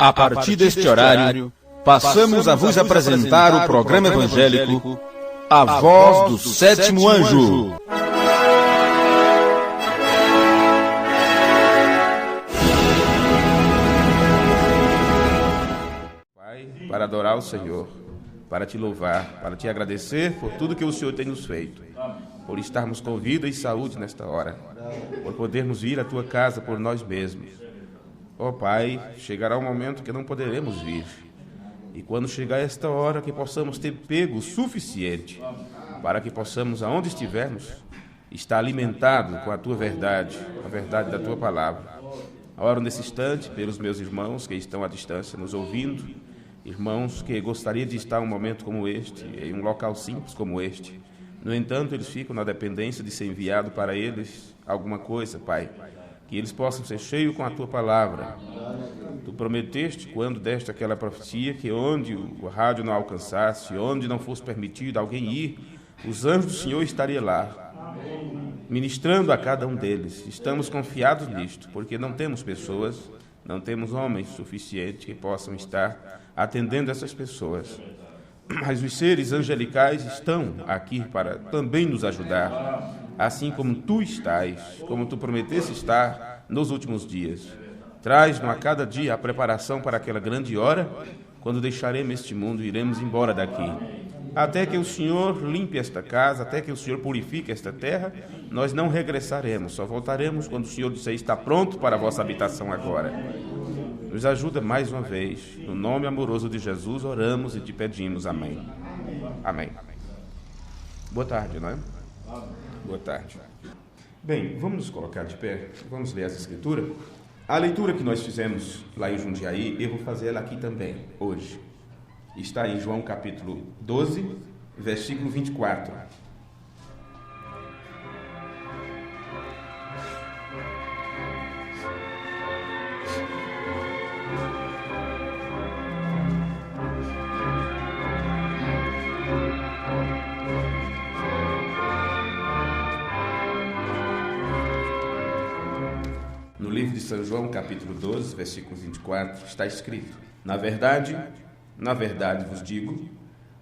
A partir deste horário, passamos a vos apresentar o programa evangélico A Voz do Sétimo Anjo. Pai, para adorar o Senhor, para te louvar, para te agradecer por tudo que o Senhor tem nos feito, por estarmos com vida e saúde nesta hora, por podermos vir à tua casa por nós mesmos. Ó Pai, chegará um momento que não poderemos vir. E quando chegar esta hora, que possamos ter pego o suficiente para que possamos, aonde estivermos, estar alimentado com a tua verdade, a verdade da tua palavra. Oro nesse instante pelos meus irmãos que estão à distância nos ouvindo, irmãos que gostariam de estar em um momento como este, em um local simples como este. No entanto, eles ficam na dependência de ser enviado para eles alguma coisa, Pai. Que eles possam ser cheios com a tua palavra. Tu prometeste, quando deste aquela profecia, que onde o rádio não alcançasse, onde não fosse permitido alguém ir, os anjos do Senhor estariam lá, ministrando a cada um deles. Estamos confiados nisto, porque não temos pessoas, não temos homens suficientes que possam estar atendendo essas pessoas. Mas os seres angelicais estão aqui para também nos ajudar, assim como tu estás, como tu prometeste estar nos últimos dias. Traz-nos a cada dia a preparação para aquela grande hora, quando deixaremos este mundo e iremos embora daqui. Até que o Senhor limpe esta casa, até que o Senhor purifique esta terra, nós não regressaremos, só voltaremos quando o Senhor disser está pronto para a vossa habitação agora. Nos ajuda mais uma vez. No nome amoroso de Jesus, oramos e te pedimos. Amém. Amém. Boa tarde, não é? Boa tarde. Bem, vamos nos colocar de pé, vamos ler essa escritura. A leitura que nós fizemos lá em Jundiaí, eu vou fazer ela aqui também, hoje. Está em João capítulo 12, versículo 24. No livro de São João, capítulo 12, versículo 24, está escrito: na verdade vos digo,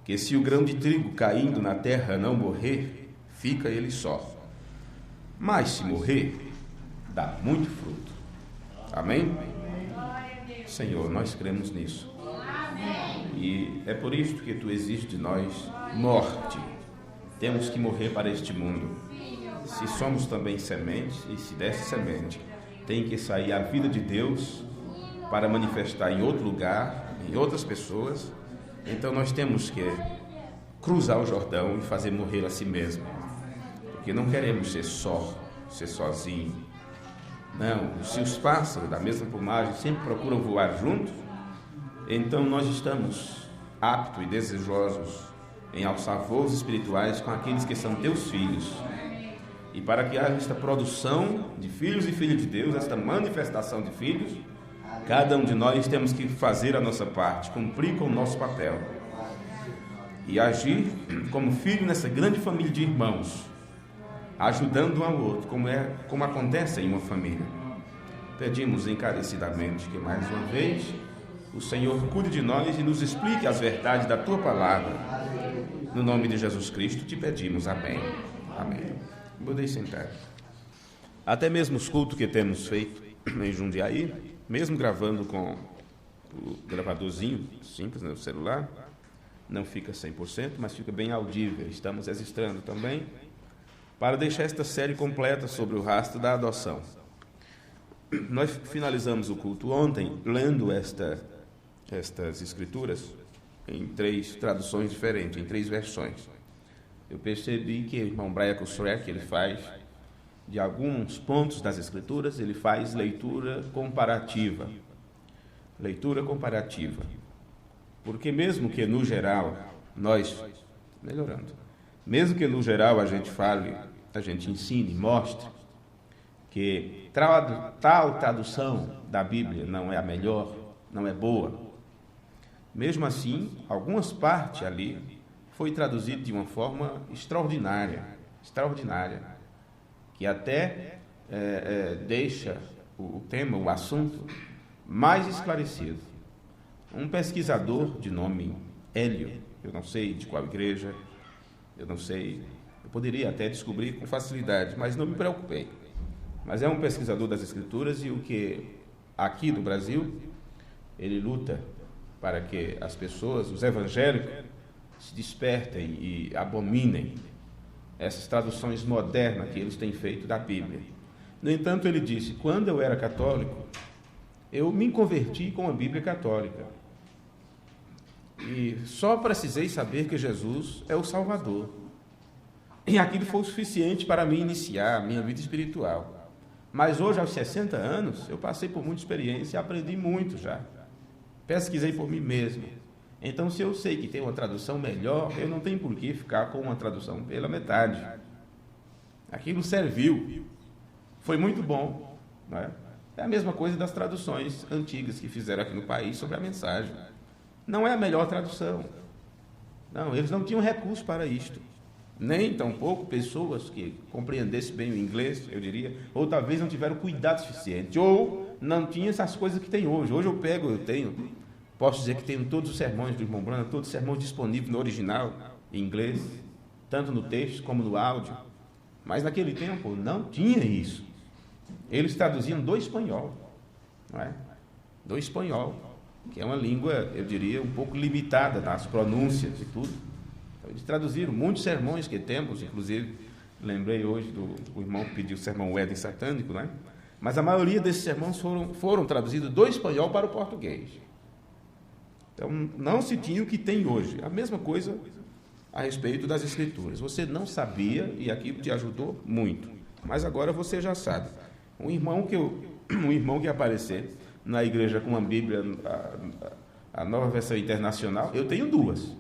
que se o grão de trigo caindo na terra não morrer, fica ele só. Mas se morrer, dá muito fruto. Amém? Senhor, nós cremos nisso. E é por isso que tu exiges de nós morte. Temos que morrer para este mundo. Se somos também sementes, e se desse semente, tem que sair a vida de Deus para manifestar em outro lugar, em outras pessoas. Então nós temos que cruzar o Jordão e fazer morrer a si mesmo, porque não queremos ser sozinho. Não, se os pássaros da mesma plumagem sempre procuram voar juntos, então nós estamos aptos e desejosos em alçar voos espirituais com aqueles que são teus filhos. E para que haja esta produção de filhos e filhas de Deus, esta manifestação de filhos, cada um de nós temos que fazer a nossa parte, cumprir com o nosso papel e agir como filho nessa grande família de irmãos, ajudando um ao outro, como acontece em uma família. Pedimos encarecidamente que mais uma vez o Senhor cuide de nós e nos explique as verdades da tua palavra. No nome de Jesus Cristo te pedimos. Amém. Amém. Podem sentar. Até mesmo os cultos que temos feito em Jundiaí, mesmo gravando com o gravadorzinho simples no celular, não fica 100%, mas fica bem audível. Estamos registrando também para deixar esta série completa sobre o rastro da adoção. Nós finalizamos o culto ontem lendo estas escrituras em 3 traduções diferentes, em 3 versões. Eu percebi que o irmão Brian Kussrek, ele faz, de alguns pontos das Escrituras, ele faz leitura comparativa. Leitura comparativa. Porque mesmo que no geral, mesmo que no geral a gente fale, a gente ensine, mostre que tal tradução da Bíblia não é a melhor, não é boa, mesmo assim, algumas partes ali foi traduzido de uma forma extraordinária, que até deixa o tema, o assunto, mais esclarecido. Um pesquisador de nome Hélio, eu não sei de qual igreja, eu não sei, eu poderia até descobrir com facilidade, mas não me preocupei. Mas é um pesquisador das Escrituras e o que aqui no Brasil, ele luta para que as pessoas, os evangélicos, se despertem e abominem essas traduções modernas que eles têm feito da Bíblia. No entanto, ele disse, quando eu era católico, eu me converti com a Bíblia católica. E só precisei saber que Jesus é o Salvador. E aquilo foi o suficiente para mim iniciar a minha vida espiritual. Mas hoje, aos 60 anos, eu passei por muita experiência e aprendi muito já. Pesquisei por mim mesmo. Então, se eu sei que tem uma tradução melhor, eu não tenho por que ficar com uma tradução pela metade. Aquilo serviu. Foi muito bom. Não é? É a mesma coisa das traduções antigas que fizeram aqui no país sobre a mensagem. Não é a melhor tradução. Não, eles não tinham recurso para isto. Nem, tampouco, pessoas que compreendessem bem o inglês, eu diria, ou talvez não tiveram cuidado suficiente, ou não tinham essas coisas que tem hoje. Hoje posso dizer que tenho todos os sermões do irmão Branham, todos os sermões disponíveis no original, em inglês, tanto no texto como no áudio. Mas naquele tempo não tinha isso. Eles traduziam do espanhol, não é? Do espanhol, que é uma língua, eu diria, um pouco limitada nas pronúncias e tudo. Então, eles traduziram muitos sermões que temos, inclusive, lembrei hoje do irmão que pediu o sermão Éden Satânico, né? Mas a maioria desses sermões foram traduzidos do espanhol para o português. Então, não se tinha o que tem hoje. A mesma coisa a respeito das Escrituras. Você não sabia e aquilo te ajudou muito. Mas agora você já sabe. Um irmão que aparecer na igreja com uma Bíblia, a nova versão internacional, eu tenho duas.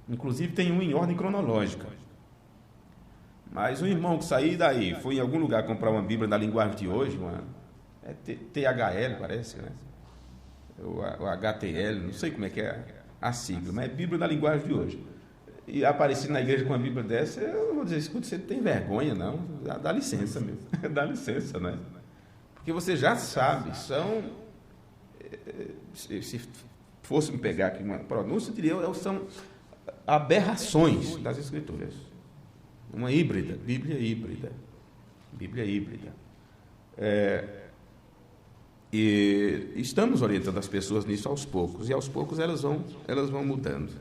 Inclusive, tem uma em ordem cronológica. Mas um irmão que sair daí, foi em algum lugar comprar uma Bíblia na linguagem de hoje, é THL, parece, né? O HTL, não sei como é que é a sigla, mas é Bíblia da linguagem de hoje. E aparecer na igreja com uma Bíblia dessa, eu vou dizer, escuta, você não tem vergonha, não? Dá licença mesmo, dá licença, né? Porque você já sabe, se fosse me pegar aqui uma pronúncia, eu diria, são aberrações das Escrituras. Uma híbrida, Bíblia híbrida. Bíblia híbrida. E estamos orientando as pessoas nisso aos poucos, e aos poucos elas vão mudando.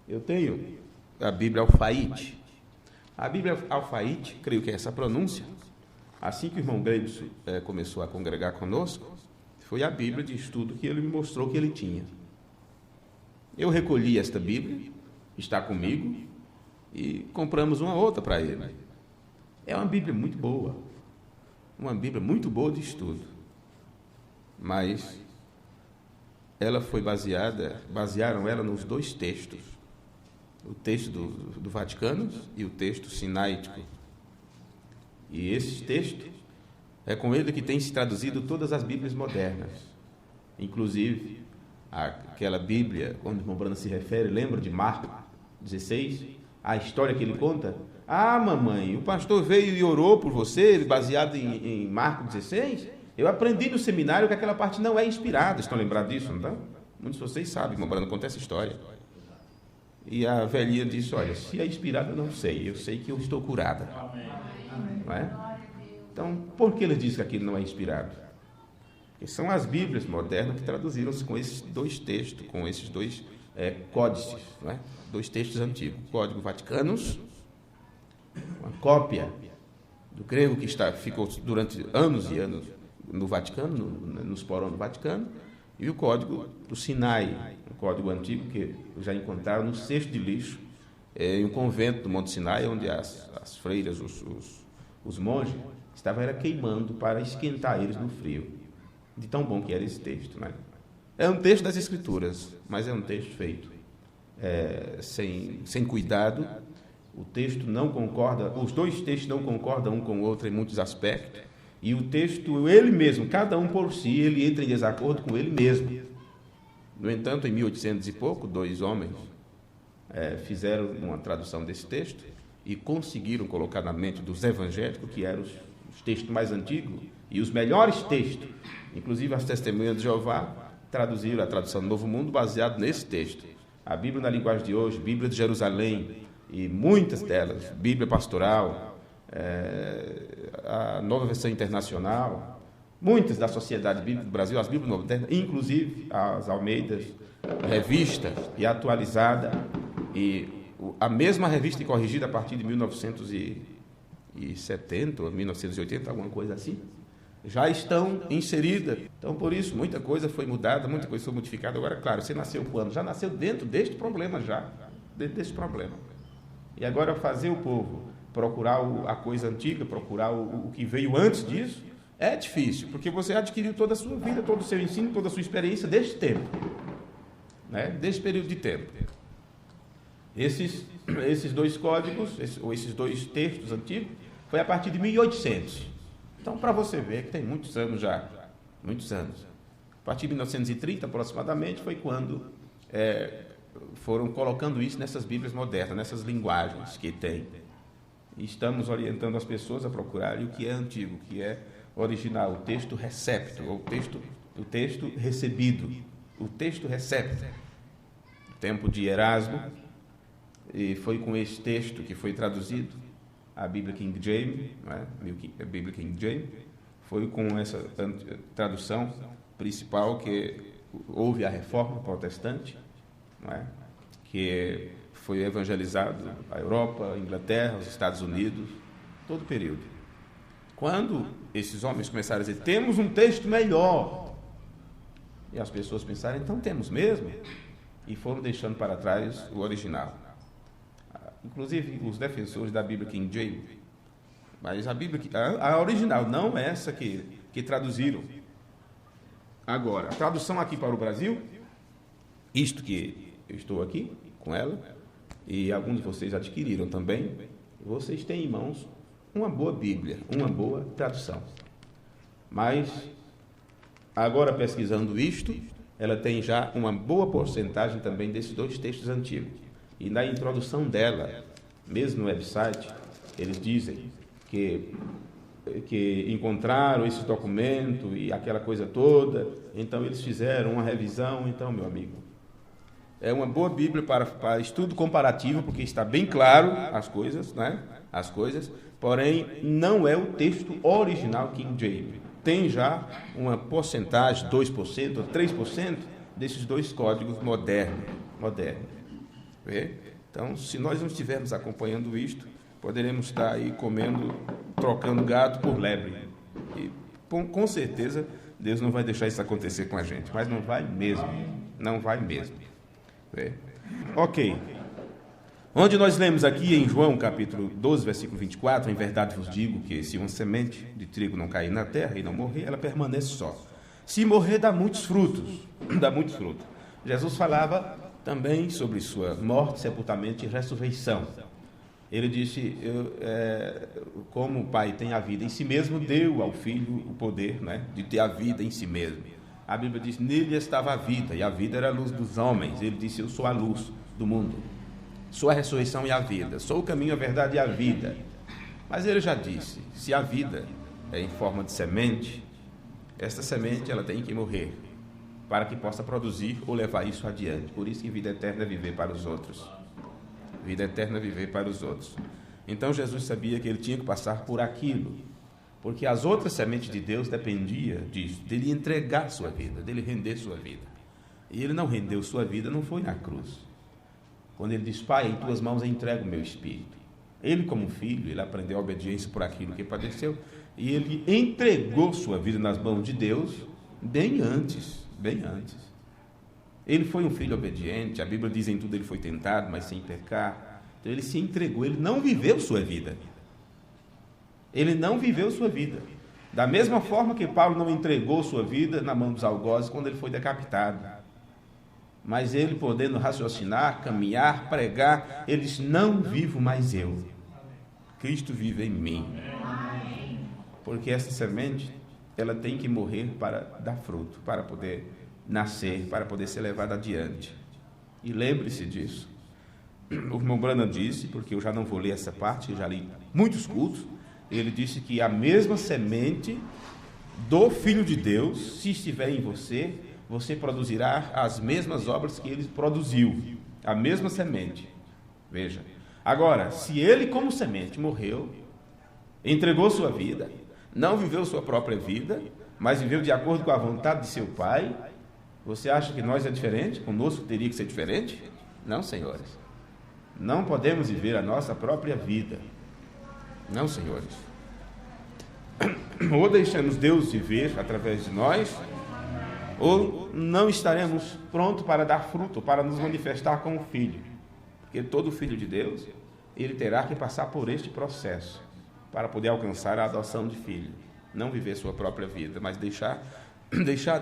Eu tenho a Bíblia Alfaite. A Bíblia Alfaite, creio que é essa pronúncia, assim que o irmão Gleibson começou a congregar conosco, foi a Bíblia de estudo que ele me mostrou que ele tinha. Eu recolhi esta Bíblia, está comigo, e compramos uma outra para ele. É uma Bíblia muito boa, de estudo. Mas ela foi basearam ela nos dois textos, o texto do Vaticano e o texto sinaítico. E esse texto é com ele que tem se traduzido todas as Bíblias modernas, inclusive aquela Bíblia, quando o irmão Branham se refere, lembra de Marcos 16, a história que ele conta? Ah, mamãe, o pastor veio e orou por você, baseado em Marcos 16? Eu aprendi no seminário que aquela parte não é inspirada. Estão lembrados disso, não estão? Muitos de vocês sabem, irmão Branham conta essa história. E a velhinha disse, olha, se é inspirada, eu não sei. Eu sei que eu estou curada. Não é? Então, por que ele diz que aquilo não é inspirado? Porque são as Bíblias modernas que traduziram-se com esses dois textos, com esses dois códices, não é? Dois textos antigos. O Código Vaticanus, uma cópia do grego que ficou durante anos e anos no Vaticano, nos porões do Vaticano, e o Código do Sinai, um código antigo que já encontraram no cesto de lixo, em um convento do Monte Sinai, onde as freiras, os monges, estavam queimando para esquentar eles no frio. De tão bom que era esse texto, né? É um texto das Escrituras, mas é um texto feito sem cuidado. O texto não concorda, os dois textos não concordam um com o outro em muitos aspectos, e o texto, ele mesmo, cada um por si, ele entra em desacordo com ele mesmo. No entanto, em 1800 e pouco, dois homens fizeram uma tradução desse texto e conseguiram colocar na mente dos evangélicos, que eram os textos mais antigos e os melhores textos, inclusive as testemunhas de Jeová, traduziram a tradução do Novo Mundo baseado nesse texto. A Bíblia na linguagem de hoje, Bíblia de Jerusalém, e muitas delas, Bíblia Pastoral, a Nova Versão Internacional, muitas da Sociedade Bíblica do Brasil, as Bíblias Modernas, inclusive as Almeidas, revista e atualizada, e a mesma revista e corrigida a partir de 1970 ou 1980, alguma coisa assim, já estão inseridas. Então, por isso, muita coisa foi mudada, muita coisa foi modificada. Agora, claro, você nasceu quando? Já nasceu dentro deste problema, dentro deste problema. E agora fazer o povo procurar a coisa antiga, procurar o que veio antes disso, é difícil, porque você adquiriu toda a sua vida, todo o seu ensino, toda a sua experiência deste tempo, né? Deste período de tempo. Esses dois códigos, esses dois textos antigos, foi a partir de 1800. Então, para você ver que tem muitos anos já, muitos anos. A partir de 1930, aproximadamente, foi quando foram colocando isso nessas Bíblias modernas, nessas linguagens que tem. E estamos orientando as pessoas a procurarem o que é antigo, o que é original, o texto recepto, ou o texto recebido, o texto recepto. No tempo de Erasmo, e foi com esse texto que foi traduzido a Bíblia King James, né? A Bíblia King James, foi com essa tradução principal que houve a Reforma Protestante, né? Que foi evangelizado a Europa, a Inglaterra, os Estados Unidos, todo o período. Quando esses homens começaram a dizer, temos um texto melhor, e as pessoas pensaram, então temos mesmo, e foram deixando para trás o original. Inclusive os defensores da Bíblia King James, mas a Bíblia, a original, não essa que traduziram. Agora, a tradução aqui para o Brasil, isto que eu estou aqui com ela, e alguns de vocês adquiriram também, vocês têm em mãos uma boa Bíblia, uma boa tradução. Mas, agora pesquisando isto, ela tem já uma boa porcentagem também desses dois textos antigos. E na introdução dela, mesmo no website, eles dizem que encontraram esse documento e aquela coisa toda, então eles fizeram uma revisão. Então, meu amigo, é uma boa Bíblia para estudo comparativo, porque está bem claro as coisas, né? As coisas, porém, não é o texto original King James. Tem já uma porcentagem, 2% ou 3%, desses dois códigos modernos. Então, se nós não estivermos acompanhando isto, poderemos estar aí trocando gato por lebre. E com certeza Deus não vai deixar isso acontecer com a gente, mas não vai mesmo. Ok. Onde nós lemos aqui em João capítulo 12, versículo 24, em verdade vos digo que se uma semente de trigo não cair na terra e não morrer, ela permanece só. Se morrer, dá muitos frutos. Jesus falava também sobre sua morte, sepultamento e ressurreição. Ele disse, como o Pai tem a vida em si mesmo, deu ao Filho o poder, né, de ter a vida em si mesmo. A Bíblia diz, nele estava a vida, e a vida era a luz dos homens. Ele disse, eu sou a luz do mundo, sou a ressurreição e a vida, sou o caminho, a verdade e a vida. Mas ele já disse, se a vida é em forma de semente, esta semente ela tem que morrer, para que possa produzir ou levar isso adiante. Por isso que vida eterna é viver para os outros. Vida eterna é viver para os outros. Então Jesus sabia que ele tinha que passar por aquilo, porque as outras sementes de Deus dependiam disso, dele entregar sua vida, dele render sua vida. E ele não rendeu sua vida, não foi na cruz. Quando ele diz, Pai, em tuas mãos eu entrego o meu espírito. Ele, como filho, ele aprendeu a obediência por aquilo que padeceu, e ele entregou sua vida nas mãos de Deus bem antes. Ele foi um filho obediente, a Bíblia diz em tudo ele foi tentado, mas sem pecar. Então ele se entregou, ele não viveu sua vida. Da mesma forma que Paulo não entregou sua vida na mão dos algozes quando ele foi decapitado. Mas ele, podendo raciocinar, caminhar, pregar, ele disse, não vivo mais eu, Cristo vive em mim. Porque essa semente, ela tem que morrer para dar fruto, para poder nascer, para poder ser levada adiante. E lembre-se disso. O irmão Branham disse, porque eu já não vou ler essa parte, eu já li muitos cultos, ele disse que a mesma semente do Filho de Deus, se estiver em você, você produzirá as mesmas obras que ele produziu, a mesma semente. Veja. Agora, se ele, como semente, morreu, entregou sua vida, não viveu sua própria vida, mas viveu de acordo com a vontade de seu Pai, você acha que nós é diferente? Conosco teria que ser diferente? Não, senhores. Não podemos viver a nossa própria vida. Não, senhores. Ou deixamos Deus viver através de nós, ou não estaremos prontos para dar fruto, para nos manifestar como filho. Porque todo filho de Deus, ele terá que passar por este processo para poder alcançar a adoção de filho. Não viver sua própria vida, mas deixar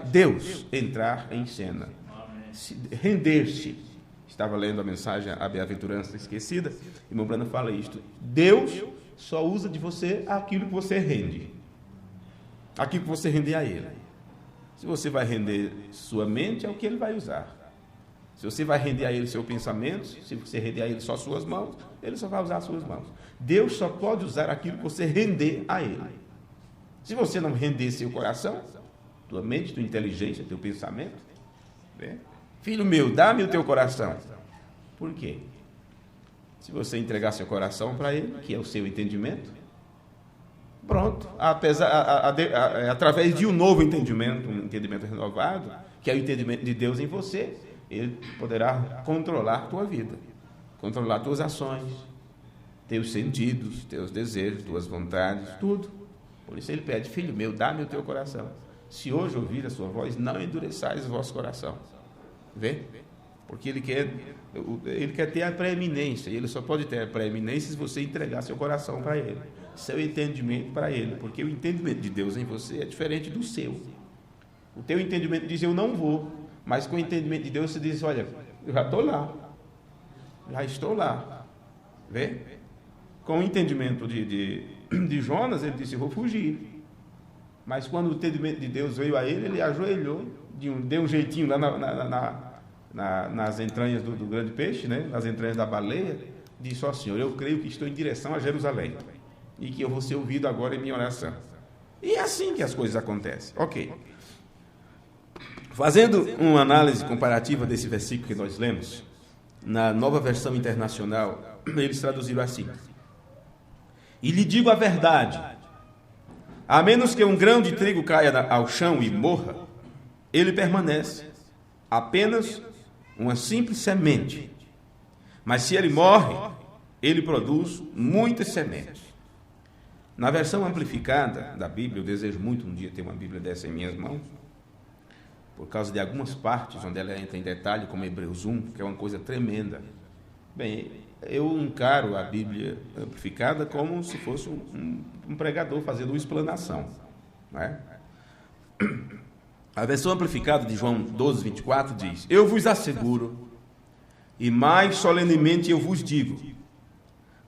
Deus entrar em cena. Render-se. Estava lendo a mensagem, a bem-aventurança esquecida, e meu Brando fala isto. Deus só usa de você aquilo que você rende. Aquilo que você render a Ele. Se você vai render sua mente, é o que Ele vai usar. Se você vai render a Ele seu pensamento, se você render a Ele só suas mãos, Ele só vai usar as suas mãos. Deus só pode usar aquilo que você render a Ele. Se você não render seu coração, tua mente, tua inteligência, teu pensamento, filho meu, dá-me o teu coração. Por quê? Se você entregar seu coração para Ele, que é o seu entendimento, pronto, através de um novo entendimento, um entendimento renovado, que é o entendimento de Deus em você, Ele poderá controlar tua vida, controlar tuas ações, teus sentidos, teus desejos, tuas vontades, tudo. Por isso Ele pede, filho meu, dá-me o teu coração. Se hoje ouvir a sua voz, não endureçais o vosso coração. Vê? Porque Ele quer ter a preeminência, e Ele só pode ter a preeminência se você entregar seu coração para Ele, seu entendimento para Ele, porque o entendimento de Deus em você é diferente do seu. O teu entendimento diz, eu não vou, mas com o entendimento de Deus você diz, olha, eu já estou lá, já estou lá. Vê? Com o entendimento de Jonas, ele disse, eu vou fugir. Mas quando o entendimento de Deus veio a ele ajoelhou, deu um jeitinho lá nas entranhas do grande peixe, né? Nas entranhas da baleia, disse, ó Senhor, eu creio que estou em direção a Jerusalém, e que eu vou ser ouvido agora em minha oração. E é assim que as coisas acontecem. Ok. Fazendo uma análise comparativa desse versículo que nós lemos, na Nova Versão Internacional, eles traduziram assim: e lhe digo a verdade, a menos que um grão de trigo caia ao chão e morra, ele permanece, apenas uma simples semente. Mas se ele morre, ele produz muitas sementes. Na versão amplificada da Bíblia, eu desejo muito um dia ter uma Bíblia dessa em minhas mãos, por causa de algumas partes onde ela entra em detalhe, como Hebreus 1, que é uma coisa tremenda. Bem, eu encaro a Bíblia amplificada como se fosse um pregador fazendo uma explanação, não é? A versão amplificada de João 12, 24 diz: eu vos asseguro, e mais solenemente eu vos digo,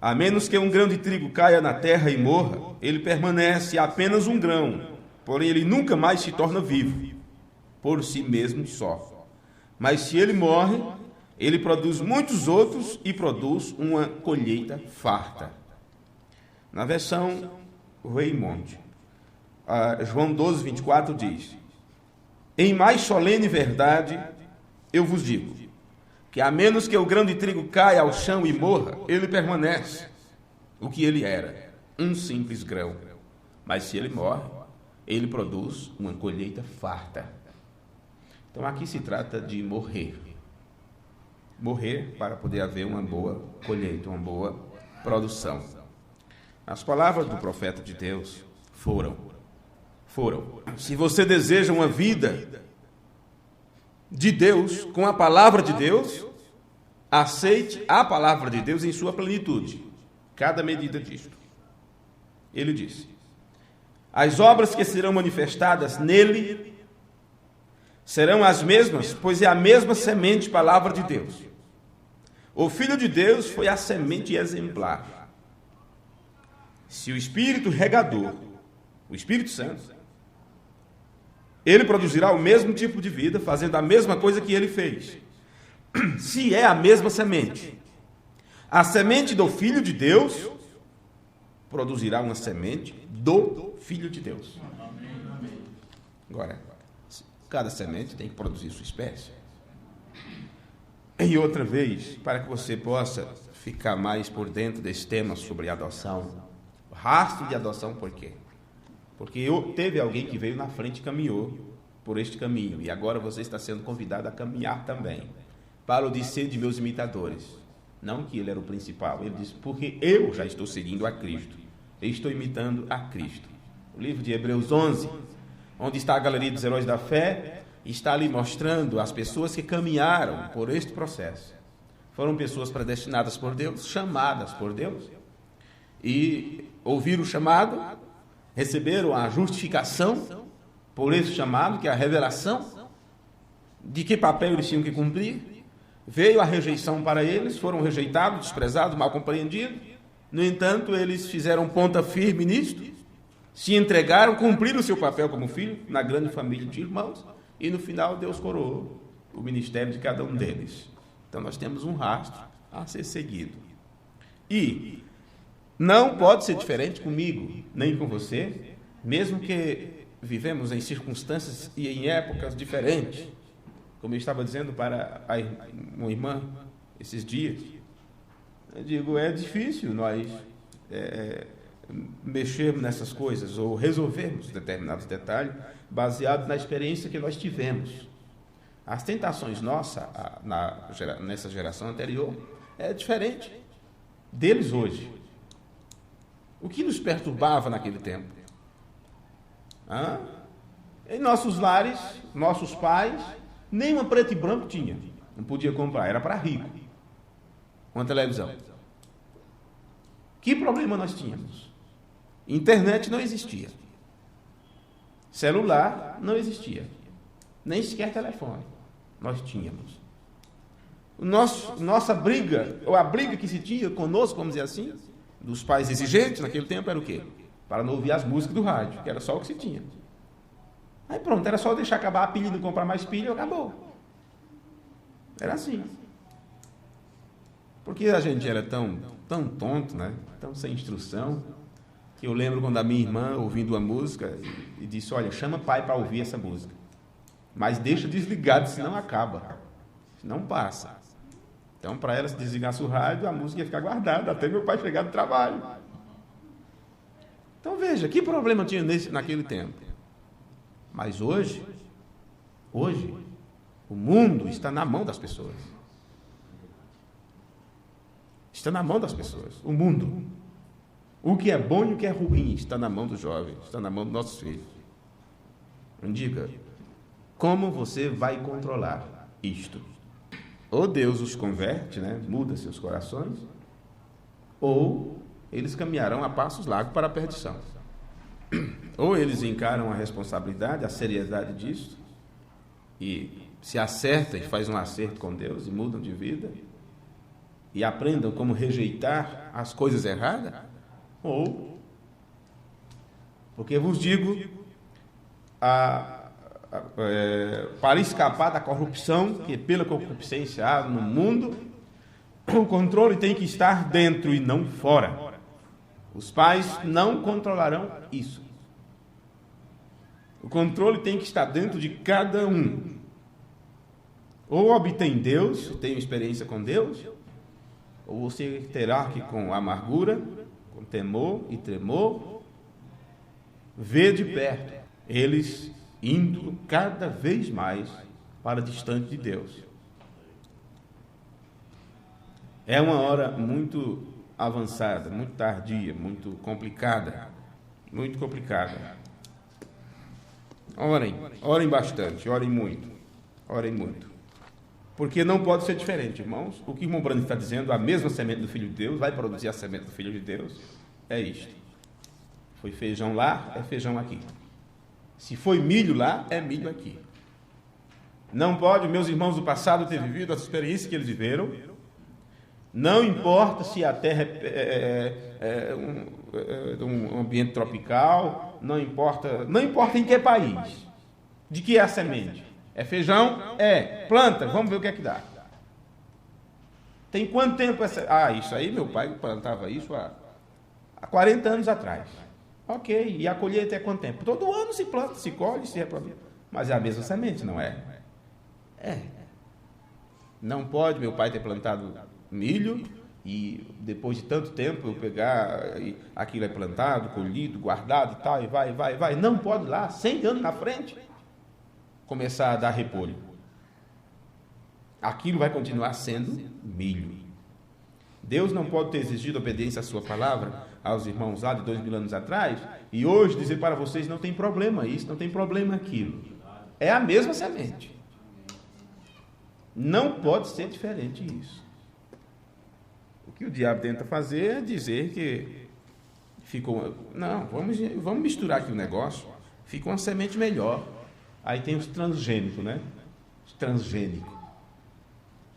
a menos que um grão de trigo caia na terra e morra, ele permanece apenas um grão, porém ele nunca mais se torna vivo, por si mesmo só. Mas se ele morre, ele produz muitos outros e produz uma colheita farta. Na versão Raymond, João 12, 24 diz: em mais solene verdade eu vos digo, que a menos que o grão de trigo caia ao chão e morra, ele permanece o que ele era, um simples grão. Mas se ele morre, ele produz uma colheita farta. Então aqui se trata de morrer. Morrer para poder haver uma boa colheita, uma boa produção. As palavras do profeta de Deus foram: se você deseja uma vida de Deus, com a palavra de Deus, aceite a palavra de Deus em sua plenitude, cada medida disto. Ele disse: as obras que serão manifestadas nele serão as mesmas, pois é a mesma semente, palavra de Deus. O Filho de Deus foi a semente exemplar. Se o Espírito regador, o Espírito Santo, ele produzirá o mesmo tipo de vida, fazendo a mesma coisa que ele fez. Se é a mesma semente, a semente do Filho de Deus produzirá uma semente do Filho de Deus. Agora, Cada semente tem que produzir sua espécie. E outra vez, para que você possa ficar mais por dentro desse tema sobre adoção, rastro de adoção, por quê? Porque teve alguém que veio na frente e caminhou por este caminho, e agora você está sendo convidado a caminhar também, para o dizer de meus imitadores. Não que ele era o principal, ele disse, porque eu já estou seguindo a Cristo, eu estou imitando a Cristo. O livro de Hebreus 11, onde está a galeria dos heróis da fé, está ali mostrando as pessoas que caminharam por este processo. Foram pessoas predestinadas por Deus, chamadas por Deus, e ouviram o chamado, receberam a justificação por esse chamado, que é a revelação de que papel eles tinham que cumprir. Veio a rejeição para eles, foram rejeitados, desprezados, mal compreendidos. No entanto, eles fizeram ponta firme nisto, se entregaram, cumpriram o seu papel como filho na grande família de irmãos, e no final Deus coroou o ministério de cada um deles. Então nós temos um rastro a ser seguido. E não pode ser diferente comigo, nem com você, mesmo que vivemos em circunstâncias e em épocas diferentes. Como eu estava dizendo para uma irmã esses dias, eu digo, é difícil nós mexermos nessas coisas ou resolvermos determinados detalhes baseados na experiência que nós tivemos. As tentações nossas, nessa geração anterior, é diferente deles hoje. O que nos perturbava naquele tempo? Em nossos lares, nossos pais, nem uma preto e branco tinha. Não podia comprar, era para rico. Uma televisão. Que problema nós tínhamos? Internet não existia. Celular não existia. Nem sequer telefone nós tínhamos. Nossa briga, ou a briga que se tinha conosco, vamos dizer assim, dos pais exigentes naquele tempo, era o quê? Para não ouvir as músicas do rádio, que era só o que se tinha. Aí pronto, era só deixar acabar a pilha e não comprar mais pilha e acabou. Era assim. Porque a gente era tão tonto, né? Tão sem instrução, que eu lembro quando a minha irmã, ouvindo uma música, e disse, olha, chama pai para ouvir essa música. Mas deixa desligado, senão acaba. Senão passa. Então, para ela, se desligasse o rádio, a música ia ficar guardada até meu pai chegar do trabalho. Então, veja, que problema tinha naquele tempo? Mas hoje, o mundo está na mão das pessoas. Está na mão das pessoas. O mundo. O que é bom e o que é ruim está na mão dos jovens, está na mão dos nossos filhos. Indica como você vai controlar isto. Ou Deus os converte, né? Muda seus corações, ou eles caminharão a passos largos para a perdição. Ou eles encaram a responsabilidade, a seriedade disso, e se acertam e fazem um acerto com Deus e mudam de vida, e aprendam como rejeitar as coisas erradas, ou, porque vos digo, para escapar da corrupção, que pela concupiscência há no mundo, o controle tem que estar dentro e não fora. Os pais não controlarão isso. O controle tem que estar dentro de cada um. Ou obtém Deus, tem experiência com Deus, ou você terá que, com amargura, com temor e tremor, ver de perto eles indo cada vez mais para distante de Deus. É uma hora muito avançada, muito tardia, muito complicada. Muito complicada. Orem bastante, orem muito. Porque não pode ser diferente, irmãos. O que o irmão Brando está dizendo, a mesma semente do Filho de Deus vai produzir a semente do Filho de Deus, é isto. Foi feijão lá, é feijão aqui. Se foi milho lá, é milho aqui. Não pode, meus irmãos do passado, ter vivido as experiências que eles viveram. Não importa se a terra é um ambiente tropical, não importa em que país. De que é a semente? É feijão? É. Planta, vamos ver o que é que dá. Tem quanto tempo essa... isso aí, meu pai plantava isso há 40 anos atrás. Ok, e a colheita é quanto tempo? Todo ano se planta, se colhe, se reproduz. Mas é a mesma semente, não é? É. Não pode meu pai ter plantado milho e depois de tanto tempo eu pegar e aquilo é plantado, colhido, guardado e tal, e vai. Não pode lá, 100 anos na frente, começar a dar repolho. Aquilo vai continuar sendo milho. Deus não pode ter exigido obediência à sua palavra aos irmãos lá de 2000 anos atrás e hoje dizer para vocês não tem problema isso, não tem problema aquilo. É a mesma semente. Não pode ser diferente isso. O que o diabo tenta fazer é dizer que ficou... Não, vamos misturar aqui o negócio. Fica uma semente melhor. Aí tem os transgênicos, né? Os transgênicos.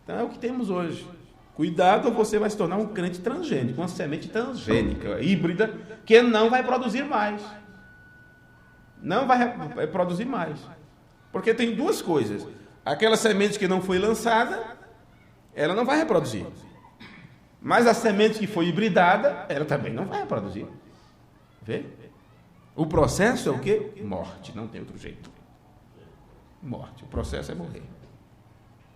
Então é o que temos hoje. Cuidado, ou você vai se tornar um crente transgênico, uma semente transgênica, híbrida, que não vai produzir mais. Não vai produzir mais. Porque tem duas coisas. Aquela semente que não foi lançada, ela não vai reproduzir. Mas a semente que foi hibridada, ela também não vai reproduzir. Vê? O processo é o quê? Morte, não tem outro jeito. Morte, o processo é morrer.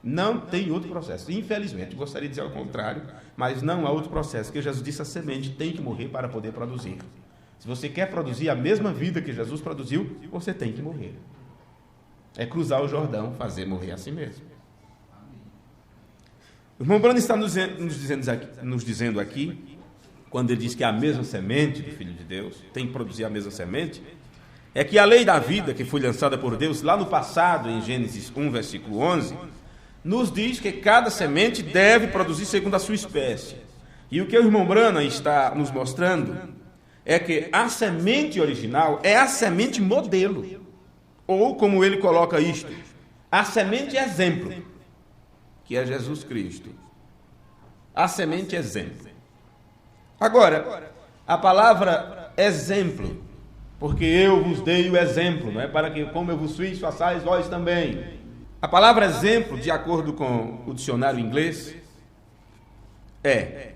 Não tem outro processo. Infelizmente, gostaria de dizer ao contrário, mas não há outro processo, porque Jesus disse a semente tem que morrer para poder produzir. Se você quer produzir a mesma vida que Jesus produziu, você tem que morrer. É cruzar o Jordão, fazer morrer a si mesmo. O irmão Branham está nos dizendo aqui, quando ele diz que é a mesma semente do Filho de Deus, tem que produzir a mesma semente, é que a lei da vida que foi lançada por Deus lá no passado, em Gênesis 1, versículo 11, nos diz que cada semente deve produzir segundo a sua espécie. E o que o irmão Branham está nos mostrando é que a semente original é a semente modelo. Ou, como ele coloca isto, a semente exemplo, que é Jesus Cristo. A semente exemplo. Agora, a palavra exemplo, porque eu vos dei o exemplo, não é? Para que, como eu vos fiz, façais vós também. A palavra exemplo, de acordo com o dicionário inglês, é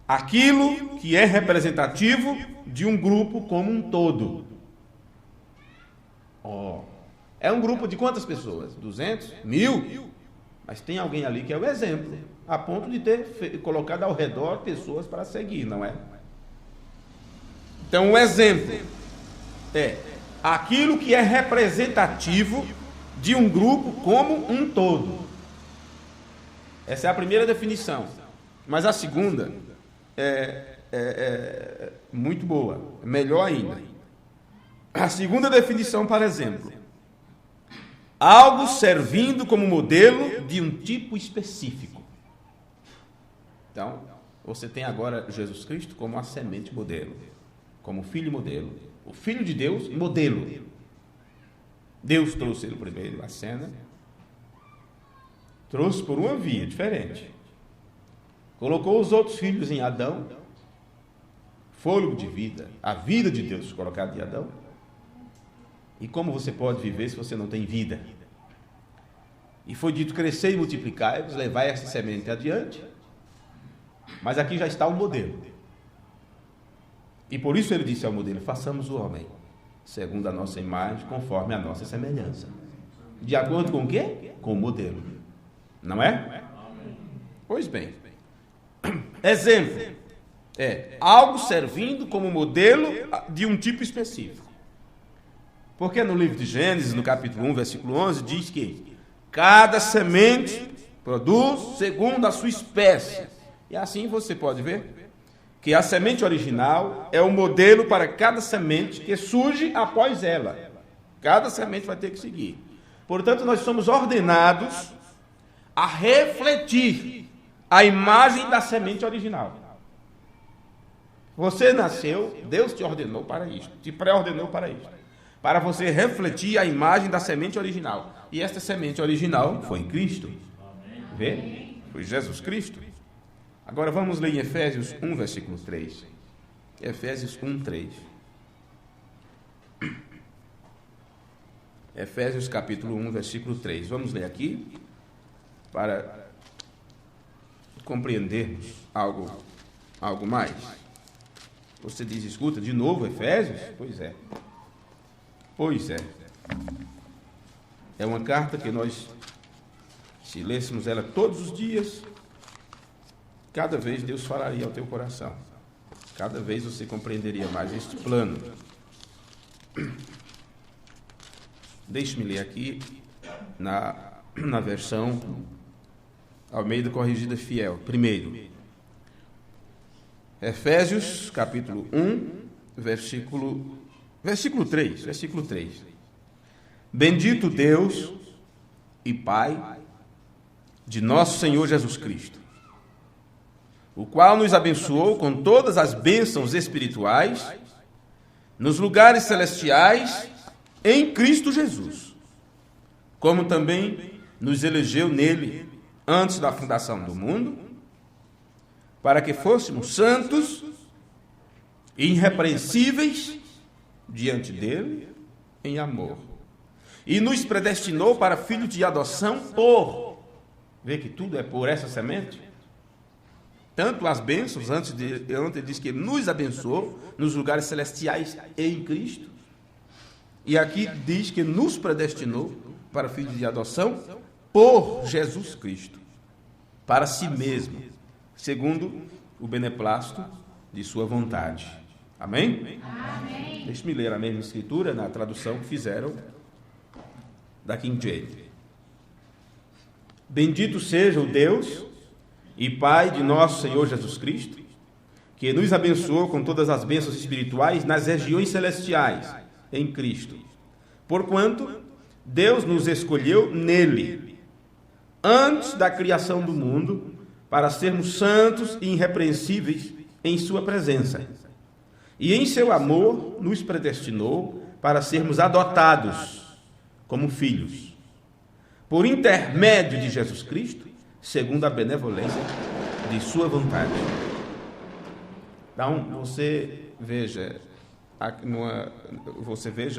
aquilo que é representativo de um grupo como um todo. É um grupo de quantas pessoas? 200? 1000? Mas tem alguém ali que é o exemplo, a ponto de ter colocado ao redor pessoas para seguir, não é? Então, o exemplo é aquilo que é representativo de um grupo como um todo. Essa é a primeira definição. Mas a segunda é muito boa, melhor ainda. A segunda definição, por exemplo, algo servindo como modelo de um tipo específico. Então, você tem agora Jesus Cristo como a semente modelo, como filho modelo, o Filho de Deus modelo. Deus trouxe ele primeiro à cena, trouxe por uma via diferente, colocou os outros filhos em Adão, fôlego de vida, a vida de Deus colocada em Adão. E como você pode viver se você não tem vida? E foi dito, crescer e multiplicar, levai essa semente adiante. Mas aqui já está o modelo. E por isso ele disse ao modelo, façamos o homem segundo a nossa imagem, conforme a nossa semelhança. De acordo com o quê? Com o modelo. Não é? Pois bem. Exemplo. Algo servindo como modelo de um tipo específico. Porque no livro de Gênesis, no capítulo 1, versículo 11, diz que cada semente produz segundo a sua espécie. E assim você pode ver que a semente original é o modelo para cada semente que surge após ela. Cada semente vai ter que seguir. Portanto, nós somos ordenados a refletir a imagem da semente original. Você nasceu, Deus te ordenou para isto, te pré-ordenou para isto, para você refletir a imagem da semente original. E esta semente original foi Cristo. Vê? Foi Jesus Cristo. Agora vamos ler em Efésios 1, versículo 3. Efésios 1, 3. Efésios capítulo 1, versículo 3. Vamos ler aqui para compreendermos algo mais. Você diz, escuta, de novo Efésios? Pois é. É uma carta que nós, se lêssemos ela todos os dias, cada vez Deus falaria ao teu coração. Cada vez você compreenderia mais este plano. Deixe-me ler aqui na versão Almeida Corrigida Fiel. Primeiro, Efésios, capítulo 1, versículo 3. Bendito Deus e Pai de nosso Senhor Jesus Cristo, o qual nos abençoou com todas as bênçãos espirituais nos lugares celestiais em Cristo Jesus, como também nos elegeu nele antes da fundação do mundo, para que fôssemos santos e irrepreensíveis diante dele em amor. E nos predestinou para filhos de adoção vê que tudo é por essa semente? Tanto as bênçãos, antes ele diz que ele nos abençoou nos lugares celestiais em Cristo. E aqui diz que nos predestinou para filhos de adoção por Jesus Cristo, para si mesmo, segundo o beneplácito de sua vontade. Amém? Amém. Deixe-me ler a mesma escritura na tradução que fizeram da King James. Bendito seja o Deus e Pai de nosso Senhor Jesus Cristo, que nos abençoou com todas as bênçãos espirituais nas regiões celestiais, em Cristo. Porquanto Deus nos escolheu nele, antes da criação do mundo, para sermos santos e irrepreensíveis em sua presença. E em seu amor nos predestinou para sermos adotados como filhos, por intermédio de Jesus Cristo, segundo a benevolência de sua vontade. Então, você veja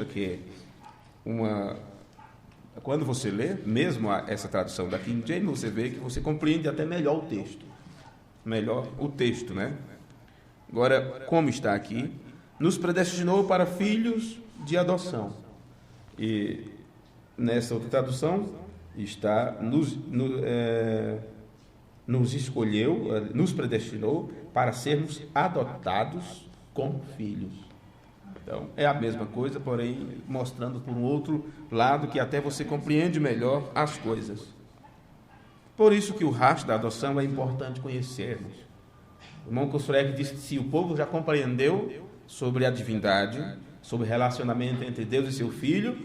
que quando você lê, mesmo essa tradução da King James, você vê que você compreende até melhor o texto, né? Agora, como está aqui, nos predestinou para filhos de adoção. E nessa outra tradução está nos escolheu, nos predestinou para sermos adotados como filhos. Então, é a mesma coisa, porém, mostrando por um outro lado que até você compreende melhor as coisas. Por isso que o rastro da adoção é importante conhecermos. O irmão Kossorek disse que se o povo já compreendeu sobre a divindade, sobre o relacionamento entre Deus e seu Filho,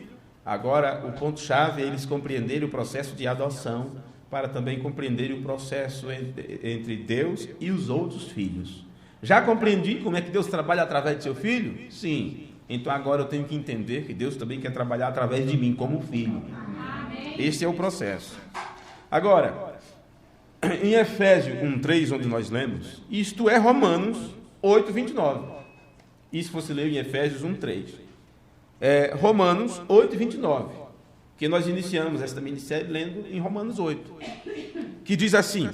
agora o ponto-chave é eles compreenderem o processo de adoção, para também compreenderem o processo entre Deus e os outros filhos. Já compreendi como é que Deus trabalha através de seu filho? Sim. Então agora eu tenho que entender que Deus também quer trabalhar através de mim como filho. Esse é o processo. Agora, em Efésios 1:3, onde nós lemos, isto é Romanos 8:29. Isso você leu em Efésios 1:3. Romanos 8:29, que nós iniciamos esta minissérie lendo em Romanos 8, que diz assim: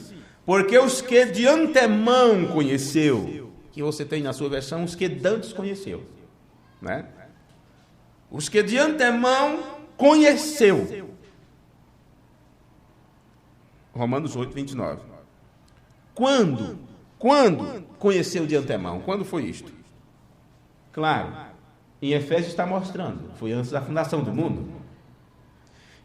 porque os que de antemão conheceu, que você tem na sua versão, os que dantes conheceu, né? Os que de antemão conheceu. Romanos 8:29. Quando conheceu de antemão? Quando foi isto? Claro, em Efésios está mostrando, foi antes da fundação do mundo.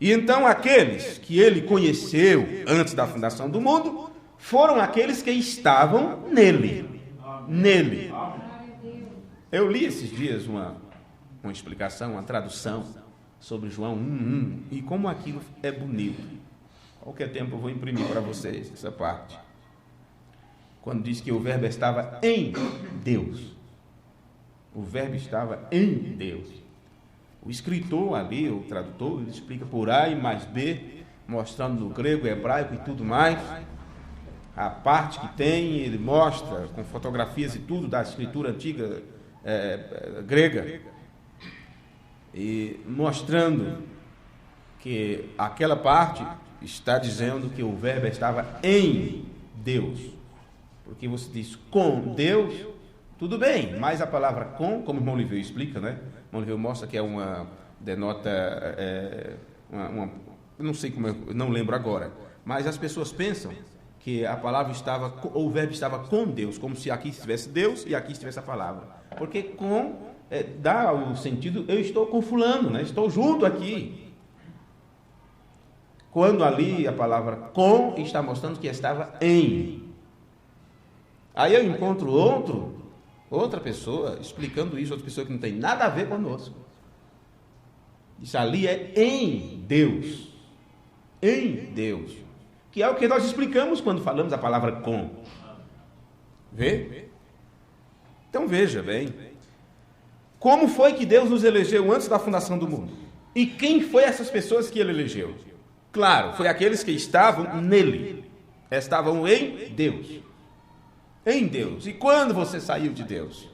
E então aqueles que ele conheceu antes da fundação do mundo foram aqueles que estavam nele. Nele. Eu li esses dias uma explicação, uma tradução sobre João 1:1, e como aquilo é bonito. Qualquer tempo eu vou imprimir para vocês essa parte. Quando diz que o verbo estava em Deus. O verbo estava em Deus. O escritor ali, o tradutor, ele explica por A e mais B, mostrando no grego, hebraico e tudo mais. A parte que tem, ele mostra com fotografias e tudo da escritura antiga grega. E mostrando que aquela parte está dizendo que o verbo estava em Deus. Porque você diz com Deus, tudo bem, mas a palavra com, como o irmão Liveu explica, né? O irmão Liveu mostra que denota não sei como, eu não lembro agora, mas as pessoas pensam que a palavra estava, ou o verbo estava com Deus, como se aqui estivesse Deus e aqui estivesse a palavra. Porque com dá o sentido, eu estou com fulano, né? Estou junto aqui. Quando ali a palavra com está mostrando que estava em. Aí eu encontro outra pessoa explicando isso, outra pessoa que não tem nada a ver conosco. Isso ali é em Deus. Em Deus. Que é o que nós explicamos quando falamos a palavra com. Vê? Então veja bem. Como foi que Deus nos elegeu antes da fundação do mundo? E quem foi essas pessoas que Ele elegeu? Claro, foi aqueles que estavam nele. Estavam em Deus. Em Deus. E quando você saiu de Deus?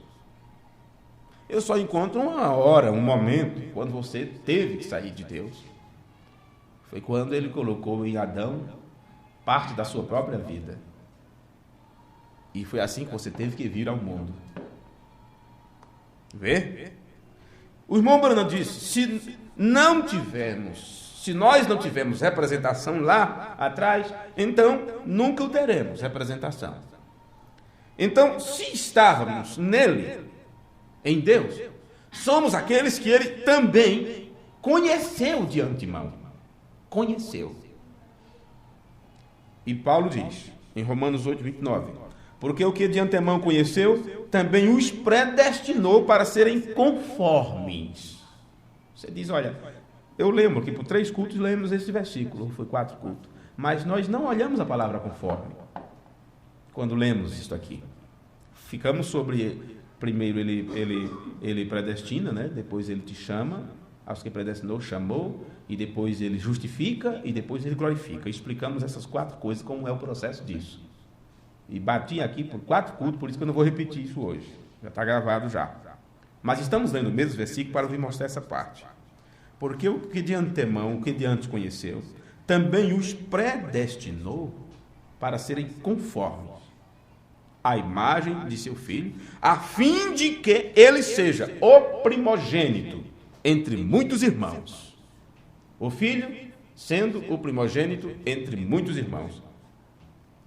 Eu só encontro uma hora, um momento, quando você teve que sair de Deus. Foi quando Ele colocou em Adão parte da sua própria vida. E foi assim que você teve que vir ao mundo. Vê? O irmão Branham disse, se nós não tivermos representação lá atrás, então nunca o teremos, representação. Então, se estávamos nele, em Deus, somos aqueles que Ele também conheceu de antemão. Conheceu. E Paulo diz, em Romanos 8, 29, porque o que de antemão conheceu, também os predestinou para serem conformes. Você diz, olha, eu lembro que por 3 cultos lemos esse versículo, foi 4 cultos, mas nós não olhamos a palavra conforme, quando lemos isso aqui. Ficamos sobre, primeiro ele predestina, né? Depois ele te chama, aos que predestinou, chamou, e depois ele justifica, e depois ele glorifica. Explicamos essas 4 coisas, como é o processo disso. E bati aqui por 4 cultos, por isso que eu não vou repetir isso hoje. Já está gravado já. Mas estamos lendo o mesmo versículo para vir mostrar essa parte. Porque o que de antemão, o que de antes conheceu, também os predestinou para serem conformes à imagem de seu Filho, a fim de que ele seja o primogênito entre muitos irmãos. O Filho sendo o primogênito entre muitos irmãos.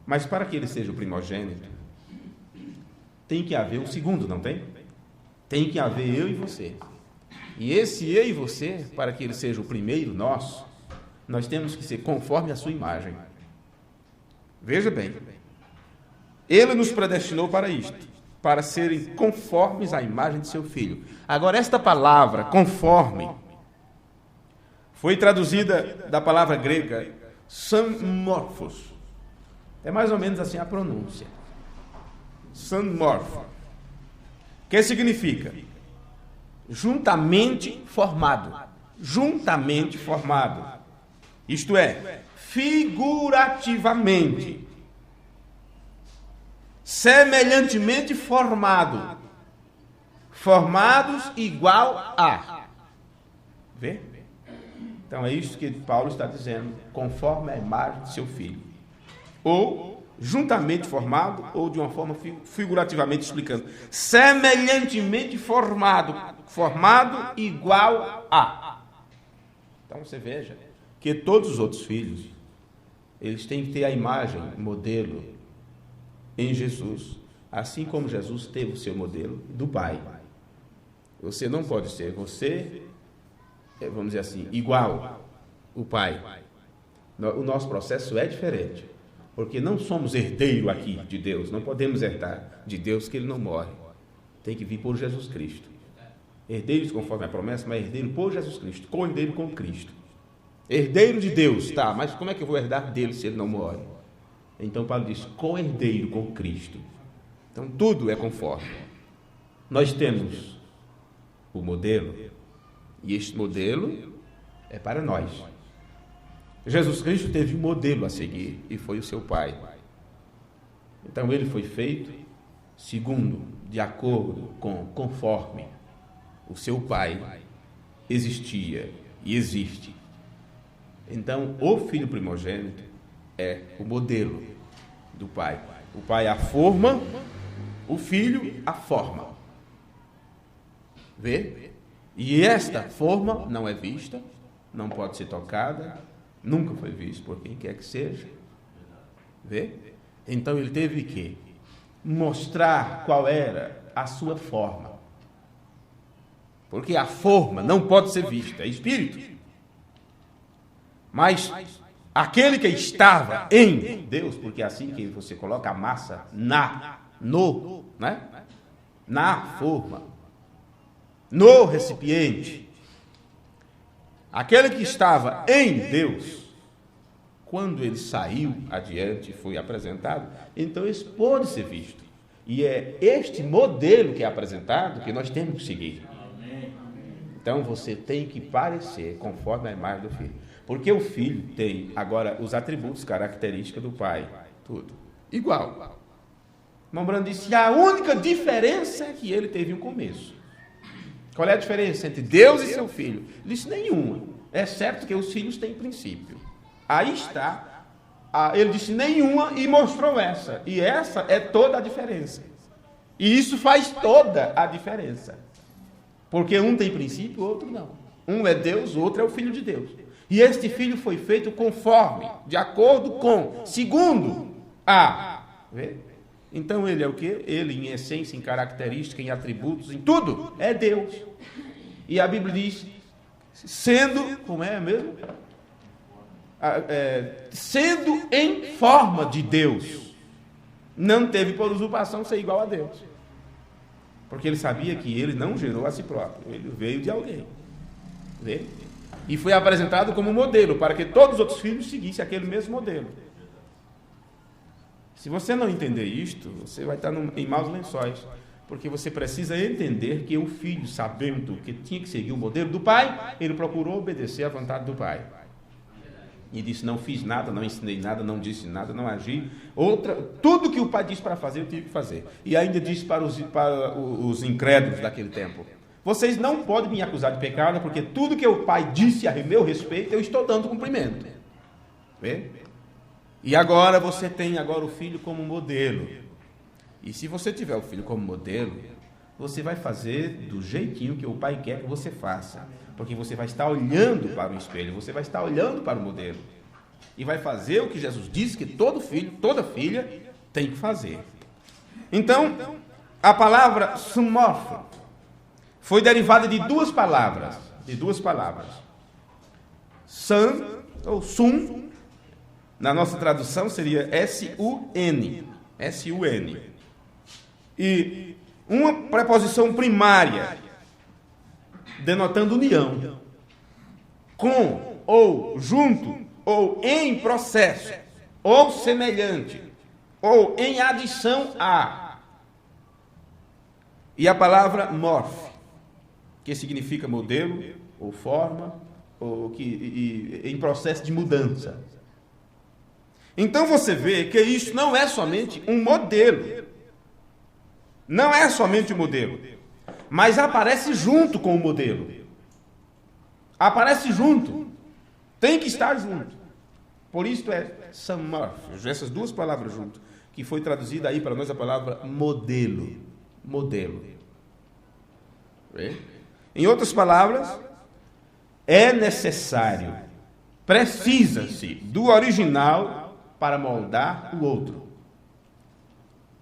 Mas para que ele seja o primogênito, tem que haver o segundo, não tem? Tem que haver eu e você. E esse eu e você, para que ele seja o primeiro nosso, nós temos que ser conforme a sua imagem. Veja bem, Ele nos predestinou para isto, para serem conformes à imagem de seu Filho. Agora, esta palavra, conforme, foi traduzida da palavra grega, sanmorphos. É mais ou menos assim a pronúncia. Sanmorphos. Que significa? Juntamente formado. Juntamente formado. Isto é, figurativamente. Semelhantemente formado. Formados igual a. Vê? Então é isso que Paulo está dizendo, conforme a imagem de seu Filho. Ou juntamente formado, ou de uma forma figurativamente explicando, semelhantemente formado, formado igual a. Então você veja que todos os outros filhos, eles têm que ter a imagem, modelo, em Jesus, assim como Jesus teve o seu modelo do Pai. Você não pode ser, vamos dizer assim, igual o Pai. O nosso processo é diferente, porque não somos herdeiro aqui de Deus, não podemos herdar de Deus que Ele não morre. Tem que vir por Jesus Cristo. Herdeiros conforme a promessa, mas herdeiro por Jesus Cristo, co-herdeiro com Cristo. Herdeiro de Deus, tá, mas como é que eu vou herdar dele se ele não morre? Então Paulo diz, co-herdeiro com Cristo. Então tudo é conforme. Nós temos o modelo, e este modelo é para nós. Jesus Cristo teve um modelo a seguir, e foi o seu Pai. Então ele foi feito segundo, de acordo com, conforme o seu Pai existia e existe. Então o Filho primogênito é o modelo do Pai. O Pai a forma, o Filho a forma. Vê? E esta forma não é vista, não pode ser tocada, nunca foi visto por quem quer que seja. Vê? Então ele teve que mostrar qual era a sua forma. Porque a forma não pode ser vista, é espírito. Mas aquele que estava em Deus, porque é assim que você coloca a massa na forma, no recipiente. Aquele que estava em Deus, quando ele saiu adiante e foi apresentado, então isso pode ser visto. E é este modelo que é apresentado que nós temos que seguir. Então você tem que parecer conforme a imagem do filho. Porque o filho tem agora os atributos, características do pai. Tudo. Igual. Irmão Brando disse, a única diferença é que ele teve um começo. Qual é a diferença entre Deus e seu filho? Ele disse, nenhuma. É certo que os filhos têm princípio. Aí está. Ele disse nenhuma e mostrou essa. E essa é toda a diferença. E isso faz toda a diferença. Porque um tem princípio, o outro não. Um é Deus, o outro é o Filho de Deus. E este filho foi feito conforme, de acordo com, segundo a. Vê? Então ele é o quê? Ele em essência, em característica, em atributos, em tudo, é Deus. E a Bíblia diz, sendo, como é mesmo? Sendo em forma de Deus. Não teve por usurpação ser igual a Deus. Porque ele sabia que ele não gerou a si próprio, ele veio de alguém. Vê? E foi apresentado como modelo, para que todos os outros filhos seguissem aquele mesmo modelo. Se você não entender isto, você vai estar em maus lençóis. Porque você precisa entender que o filho, sabendo que tinha que seguir o modelo do pai, ele procurou obedecer à vontade do pai. E disse, não fiz nada, não ensinei nada, não disse nada, não agi. Tudo que o pai disse para fazer, eu tive que fazer. E ainda disse para os incrédulos daquele tempo, vocês não podem me acusar de pecado, porque tudo que o pai disse a meu respeito, eu estou dando cumprimento. Vê? E agora você tem o filho como modelo. E se você tiver o filho como modelo, você vai fazer do jeitinho que o pai quer que você faça. Porque você vai estar olhando para o espelho, você vai estar olhando para o modelo. E vai fazer o que Jesus disse que todo filho, toda filha tem que fazer. Então, a palavra sumorfo foi derivada de duas palavras. Sun, ou sum, na nossa tradução seria S-U-N. S-U-N. E uma preposição primária, denotando união, com, ou junto, ou em processo, ou semelhante, ou em adição a. E a palavra morph, que significa modelo, ou forma, ou em processo de mudança. Então você vê que isso não é somente um modelo. Não é somente um modelo. Mas aparece junto com o modelo. Aparece junto. Tem que estar junto. Por isso é samorf, essas duas palavras junto, que foi traduzida aí para nós a palavra modelo. Modelo. Em outras palavras, é necessário, precisa-se do original para moldar o outro.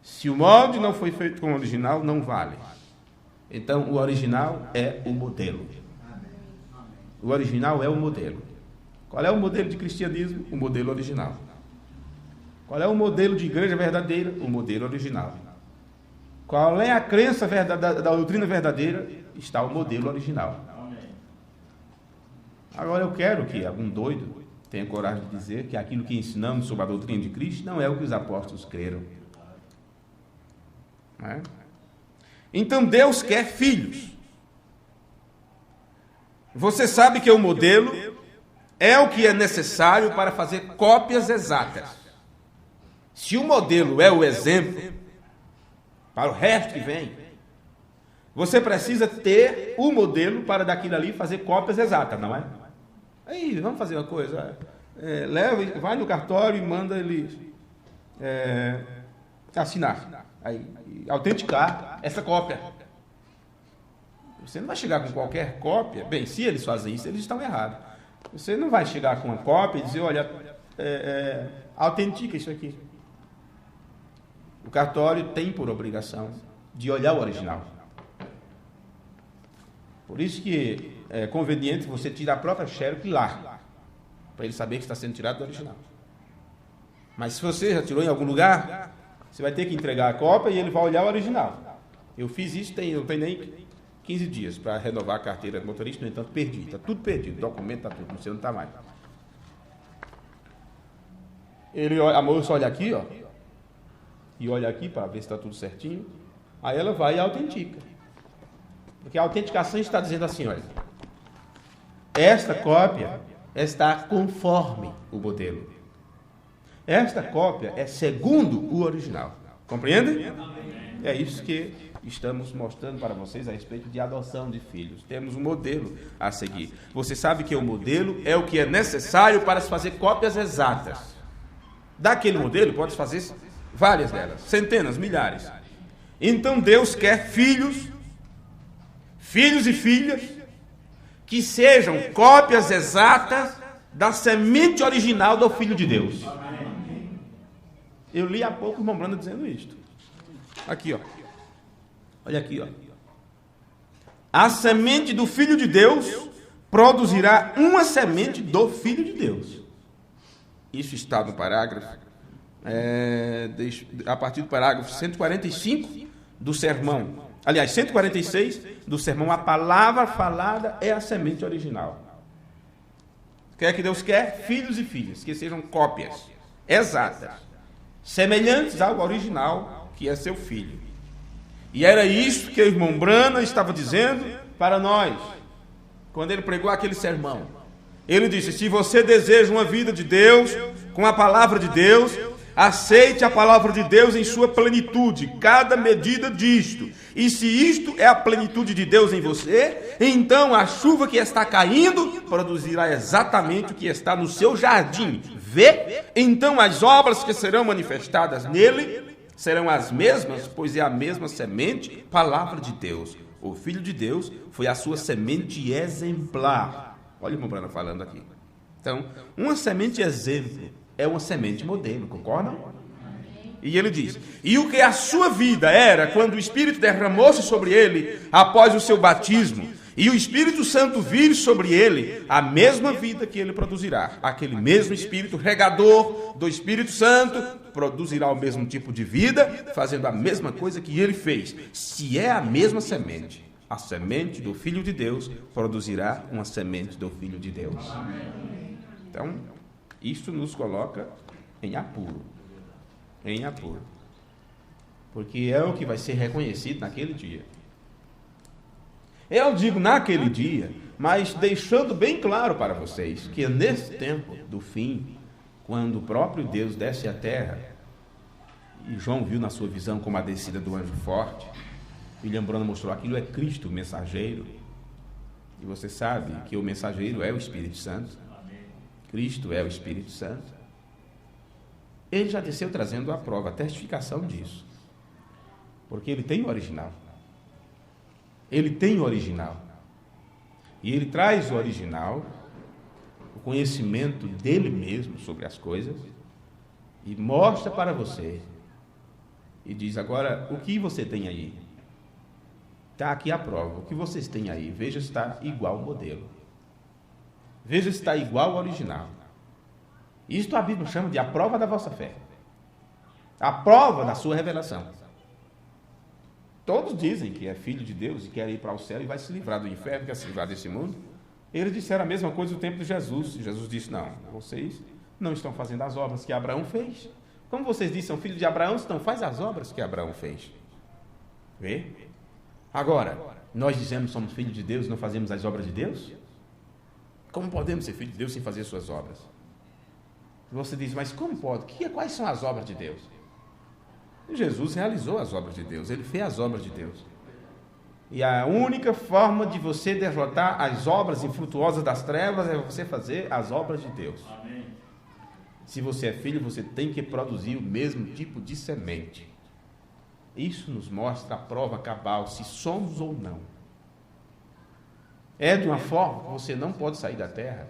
Se o molde não foi feito com o original, não vale. Então, o original é o modelo. O original é o modelo. Qual é o modelo de cristianismo? O modelo original. Qual é o modelo de igreja verdadeira? O modelo original. Qual é a crença da doutrina verdadeira? Está o modelo original. Agora eu quero que algum doido tenha coragem de dizer que aquilo que ensinamos sobre a doutrina de Cristo não é o que os apóstolos creram. Não é? Então Deus quer filhos. Você sabe que o modelo é o que é necessário para fazer cópias exatas. Se o modelo é o exemplo, para o resto que vem, você precisa ter o modelo para daquilo ali fazer cópias exatas, não é? Aí, vamos fazer uma coisa. Vai no cartório e manda ele assinar. Aí, autenticar essa cópia. Você não vai chegar com qualquer cópia. Bem, se eles fazem isso, eles estão errados. Você não vai chegar com uma cópia e dizer, olha, autentica isso aqui. O cartório tem por obrigação de olhar o original. Por isso que é conveniente você tirar a própria xerox lá, para ele saber que está sendo tirado do original. Mas se você já tirou em algum lugar, você vai ter que entregar a cópia e ele vai olhar o original. Eu fiz isso, não tem nem 15 dias para renovar a carteira de motorista, no entanto, perdi. Está tudo perdido, documento está tudo, não sei onde está mais. A moça olha aqui, ó, e olha aqui para ver se está tudo certinho. Aí ela vai e autentica. Porque a autenticação está dizendo assim, olha, esta cópia está conforme o modelo. Esta cópia é segundo o original. Compreende? É isso que estamos mostrando para vocês a respeito de adoção de filhos. Temos um modelo a seguir. Você sabe que o modelo é o que é necessário para se fazer cópias exatas. Daquele modelo pode fazer várias delas, centenas, milhares. Então Deus quer filhos e filhas que sejam cópias exatas da semente original do Filho de Deus. Eu li há pouco o irmão Brando dizendo isto. Aqui, ó. Olha aqui, ó. A semente do Filho de Deus produzirá uma semente do Filho de Deus. Isso está no parágrafo, a partir do parágrafo 145 do sermão. Aliás, 146 do sermão. A palavra falada é a semente original. O que é que Deus quer? Filhos e filhas, que sejam cópias exatas, semelhantes ao original, que é seu filho. E era isso que o irmão Brana estava dizendo para nós, quando ele pregou aquele sermão. Ele disse, se você deseja uma vida de Deus, com a palavra de Deus, aceite a palavra de Deus em sua plenitude, cada medida disto. E se isto é a plenitude de Deus em você, então a chuva que está caindo produzirá exatamente o que está no seu jardim. Vê? Então as obras que serão manifestadas nele serão as mesmas, pois é a mesma semente, palavra de Deus. O Filho de Deus foi a sua semente exemplar. Olha o irmão Brana falando aqui. Então, uma semente exemplo é uma semente modelo, concordam? E ele diz, e o que a sua vida era quando o Espírito derramou-se sobre ele após o seu batismo, e o Espírito Santo vir sobre ele, a mesma vida que ele produzirá. Aquele mesmo Espírito regador do Espírito Santo produzirá o mesmo tipo de vida, fazendo a mesma coisa que ele fez. Se é a mesma semente, a semente do Filho de Deus produzirá uma semente do Filho de Deus. Então, isso nos coloca em apuro. Em apuro. Porque é o que vai ser reconhecido naquele dia. Eu digo naquele dia, mas deixando bem claro para vocês que nesse tempo do fim, quando o próprio Deus desce à terra, e João viu na sua visão como a descida do anjo forte, William Branham mostrou aquilo, é Cristo o mensageiro. E você sabe que o mensageiro é o Espírito Santo. Cristo é o Espírito Santo. Ele já desceu trazendo a prova, a testificação disso. Porque ele tem o original. Ele tem o original. E ele traz o original, o conhecimento dele mesmo sobre as coisas, e mostra para você. E diz, agora, o que você tem aí? Está aqui a prova. O que vocês têm aí? Veja se está igual ao modelo. Veja se está igual ao original. Isto a Bíblia chama de a prova da vossa fé. A prova da sua revelação. Todos dizem que é filho de Deus e quer ir para o céu e vai se livrar do inferno, quer se livrar desse mundo. Eles disseram a mesma coisa no tempo de Jesus. Jesus disse, não, vocês não estão fazendo as obras que Abraão fez. Como vocês dizem, são filhos de Abraão, então faz as obras que Abraão fez. Vê? Agora, nós dizemos que somos filhos de Deus e não fazemos as obras de Deus? Como podemos ser filhos de Deus sem fazer suas obras? Você diz, mas como pode? Quais são as obras de Deus? Jesus realizou as obras de Deus, ele fez as obras de Deus. E a única forma de você derrotar as obras infrutuosas das trevas é você fazer as obras de Deus. Amém. Se você é filho, você tem que produzir o mesmo tipo de semente. Isso nos mostra a prova cabal, se somos ou não. É de uma forma que você não pode sair da terra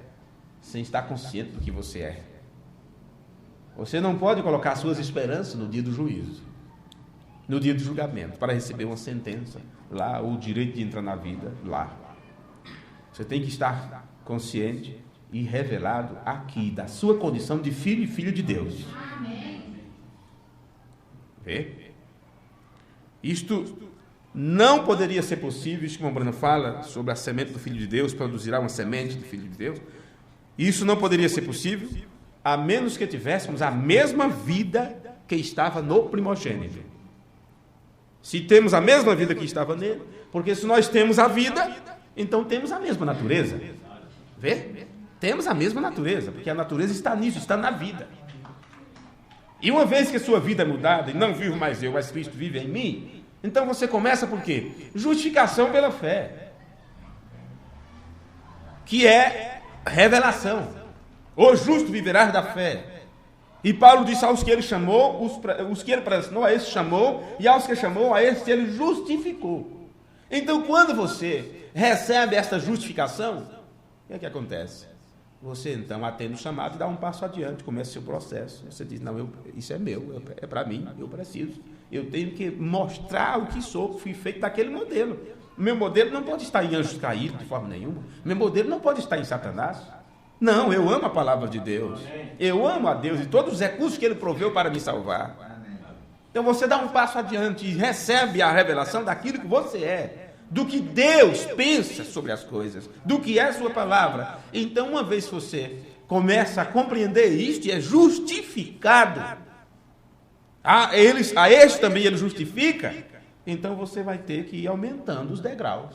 sem estar consciente do que você é. Você não pode colocar suas esperanças no dia do juízo, no dia do julgamento, para receber uma sentença lá, ou o direito de entrar na vida lá. Você tem que estar consciente e revelado aqui da sua condição de filho e filha de Deus. Vê? Isto não poderia ser possível, isso que o Brano fala sobre a semente do Filho de Deus, produzirá uma semente do Filho de Deus. Isso não poderia ser possível, a menos que tivéssemos a mesma vida que estava no primogênito. Se temos a mesma vida que estava nele, porque se nós temos a vida, então temos a mesma natureza. Vê? Temos a mesma natureza, porque a natureza está nisso, está na vida. E uma vez que a sua vida é mudada, e não vivo mais eu, mas Cristo vive em mim, então você começa por quê? Justificação pela fé, que é revelação. O justo viverá da fé. E Paulo disse aos que ele chamou, os que ele predestinou, a esses chamou, e aos que chamou, a esses ele justificou. Então, quando você recebe esta justificação, o que acontece? Você, então, atende o chamado e dá um passo adiante, começa o seu processo. Você diz, não, isso é meu, é para mim, eu preciso. Eu tenho que mostrar o que sou, fui feito daquele modelo. Meu modelo não pode estar em anjos caídos, de forma nenhuma. Meu modelo não pode estar em Satanás. Não, eu amo a palavra de Deus. Eu amo a Deus e todos os recursos que Ele proveu para me salvar. Então, você dá um passo adiante e recebe a revelação daquilo que você é. Do que Deus pensa sobre as coisas, do que é a sua palavra. Então, uma vez que você começa a compreender isto e é justificado, a este também ele justifica, então você vai ter que ir aumentando os degraus.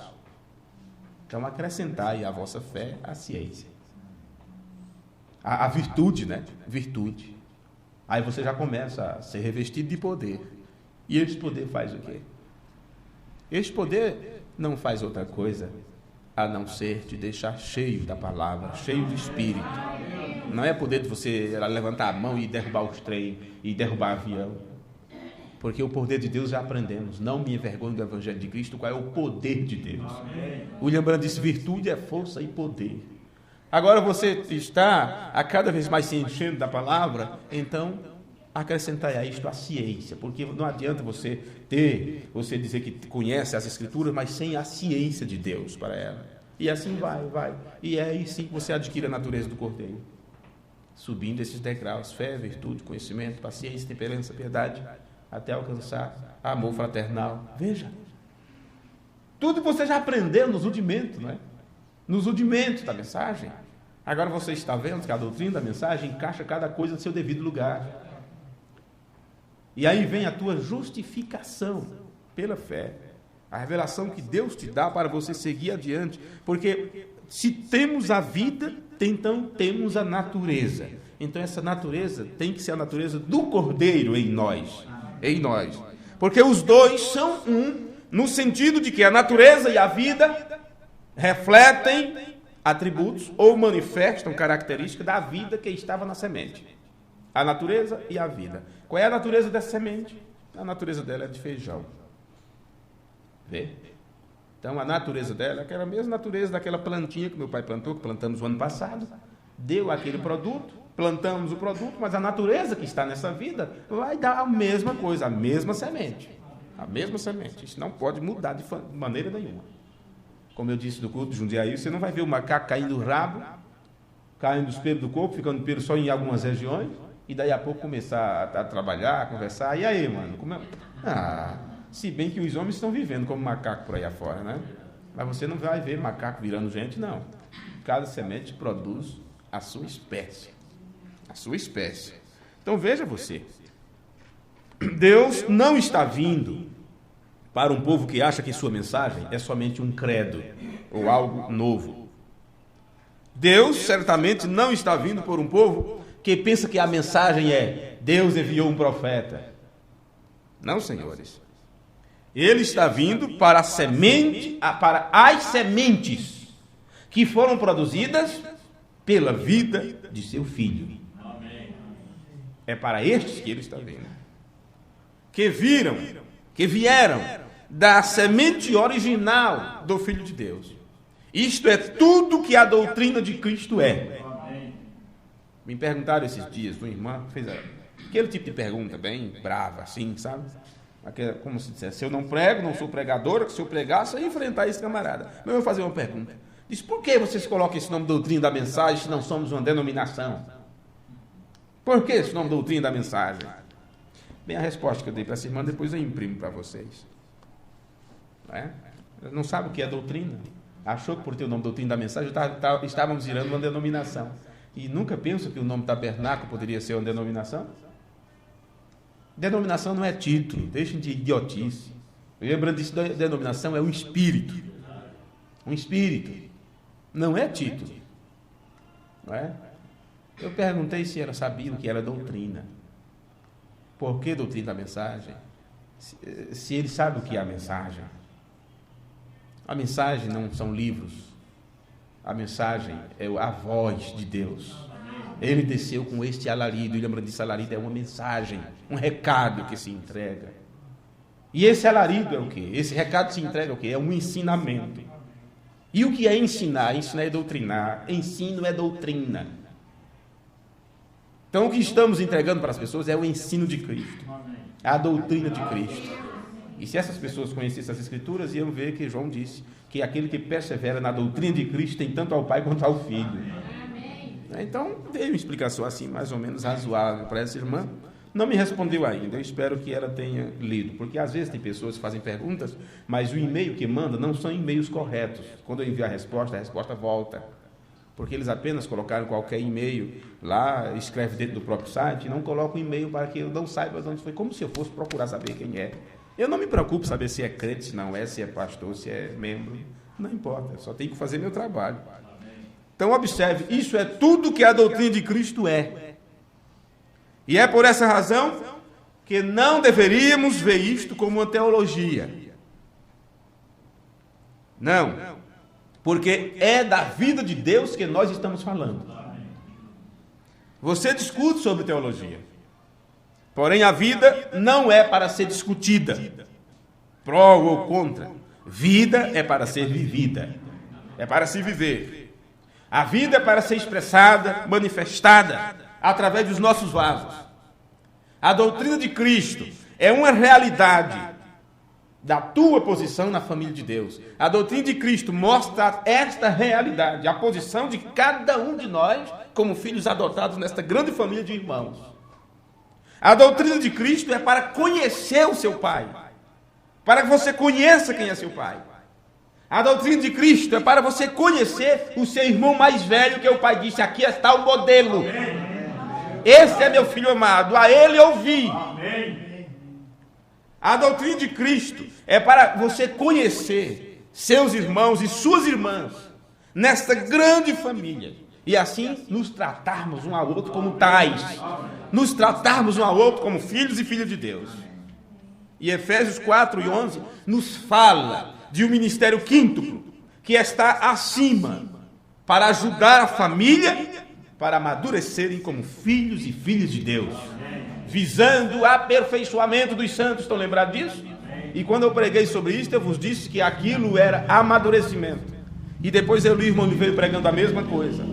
Então, acrescentar aí à vossa fé a ciência, a virtude, né? Virtude. Aí você já começa a ser revestido de poder. E este poder faz o quê? Este poder não faz outra coisa a não ser te deixar cheio da palavra, cheio do Espírito. Não é poder de você levantar a mão e derrubar os trem e derrubar avião. Porque o poder de Deus já aprendemos. Não me envergonhe do Evangelho de Cristo, qual é o poder de Deus. William Branham disse, virtude é força e poder. Agora você está a cada vez mais se enchendo da palavra, então acrescentar a isto a ciência, porque não adianta você dizer que conhece as Escrituras, mas sem a ciência de Deus para ela. E assim vai. E é aí sim que você adquire a natureza do Cordeiro. Subindo esses degraus, fé, virtude, conhecimento, paciência, temperança, piedade, até alcançar amor fraternal. Veja, tudo que você já aprendeu nos rudimentos, não é? Nos rudimentos da mensagem. Agora você está vendo que a doutrina da mensagem encaixa cada coisa no seu devido lugar. E aí vem a tua justificação pela fé. A revelação que Deus te dá para você seguir adiante. Porque se temos a vida, então temos a natureza. Então essa natureza tem que ser a natureza do Cordeiro em nós. Em nós. Porque os dois são um, no sentido de que a natureza e a vida refletem atributos ou manifestam características da vida que estava na semente. A natureza e a vida. Qual é a natureza dessa semente? A natureza dela é de feijão. Vê? Então, a natureza dela é aquela mesma natureza daquela plantinha que meu pai plantou, que plantamos o ano passado. Deu aquele produto, plantamos o produto, mas a natureza que está nessa vida vai dar a mesma coisa, a mesma semente. A mesma semente. Isso não pode mudar de maneira nenhuma. Como eu disse do culto de Jundiaí, você não vai ver o macaco caindo do rabo, caindo dos pelos do corpo, ficando pelo só em algumas regiões, e daí a pouco começar a trabalhar, a conversar. E aí, mano? Como é? Se bem que os homens estão vivendo como macaco por aí afora, né? Mas você não vai ver macaco virando gente, não. Cada semente produz a sua espécie. A sua espécie. Então veja você. Deus não está vindo para um povo que acha que sua mensagem é somente um credo ou algo novo. Deus certamente não está vindo por um povo que pensa que a mensagem é Deus enviou um profeta. Não, senhores. Ele está vindo para para as sementes que foram produzidas pela vida de seu filho. É para estes que ele está vindo. Que vieram da semente original do Filho de Deus. Isto é tudo que a doutrina de Cristo é. Me perguntaram esses dias, uma irmã fez aquele tipo de pergunta bem brava, assim, sabe? Como se dissesse, se eu não prego, não sou pregadora, que se eu pregasse, eu ia enfrentar esse camarada. Mas eu vou fazer uma pergunta. Diz, por que vocês colocam esse nome doutrina da mensagem se não somos uma denominação? Por que esse nome doutrina da mensagem? Bem, a resposta que eu dei para essa irmã, depois eu imprimo para vocês. Não é? Não sabe o que é doutrina? Achou que por ter o nome doutrina da mensagem estávamos virando uma denominação. E nunca penso que o nome tabernáculo poderia ser uma denominação? Denominação não é título, deixem de idiotice. Lembrando disso, denominação é um espírito. Um espírito. Não é título. Não é? Eu perguntei se ela sabia o que era doutrina. Por que doutrina da mensagem? Se ele sabe o que é a mensagem. A mensagem não são livros. A mensagem é a voz de Deus. Ele desceu com este alarido, e lembra disso, alarido é uma mensagem, um recado que se entrega. E esse alarido é o quê? Esse recado se entrega é o quê? É um ensinamento. E o que é ensinar? Ensinar é doutrinar. Ensino é doutrina. Então o que estamos entregando para as pessoas é o ensino de Cristo. A doutrina de Cristo. E se essas pessoas conhecessem as Escrituras, iam ver que João disse que aquele que persevera na doutrina de Cristo tem tanto ao Pai quanto ao Filho. Então, dei uma explicação assim, mais ou menos razoável para essa irmã. Não me respondeu ainda, eu espero que ela tenha lido, porque às vezes tem pessoas que fazem perguntas, mas o e-mail que manda não são e-mails corretos. Quando eu envio a resposta volta. Porque eles apenas colocaram qualquer e-mail lá, escreve dentro do próprio site, e não colocam o e-mail para que eu não saiba de onde foi, como se eu fosse procurar saber quem é. Eu não me preocupo saber se é crente, se não é, se é pastor, se é membro, não importa, eu só tenho que fazer meu trabalho. Então observe, isso é tudo que a doutrina de Cristo é. E é por essa razão que não deveríamos ver isto como uma teologia. Não, porque é da vida de Deus que nós estamos falando. Você discute sobre teologia, porém a vida não é para ser discutida, pró ou contra. Vida é para ser vivida, é para se viver. A vida é para ser expressada, manifestada através dos nossos vasos. A doutrina de Cristo é uma realidade da tua posição na família de Deus. A doutrina de Cristo mostra esta realidade, a posição de cada um de nós como filhos adotados nesta grande família de irmãos. A doutrina de Cristo é para conhecer o seu Pai, para que você conheça quem é seu Pai. A doutrina de Cristo é para você conhecer o seu irmão mais velho, que o Pai disse, aqui está o modelo. Esse é meu filho amado, a ele ouvi. A doutrina de Cristo é para você conhecer seus irmãos e suas irmãs nesta grande família. E assim nos tratarmos um ao outro como tais. Nos tratarmos um ao outro como filhos e filhas de Deus. E Efésios 4:11 nos fala de um ministério quíntuplo que está acima para ajudar a família para amadurecerem como filhos e filhas de Deus, visando o aperfeiçoamento dos santos. Estão lembrados disso? E quando eu preguei sobre isso, eu vos disse que aquilo era amadurecimento. E depois eu li o irmão Oliveira pregando a mesma coisa.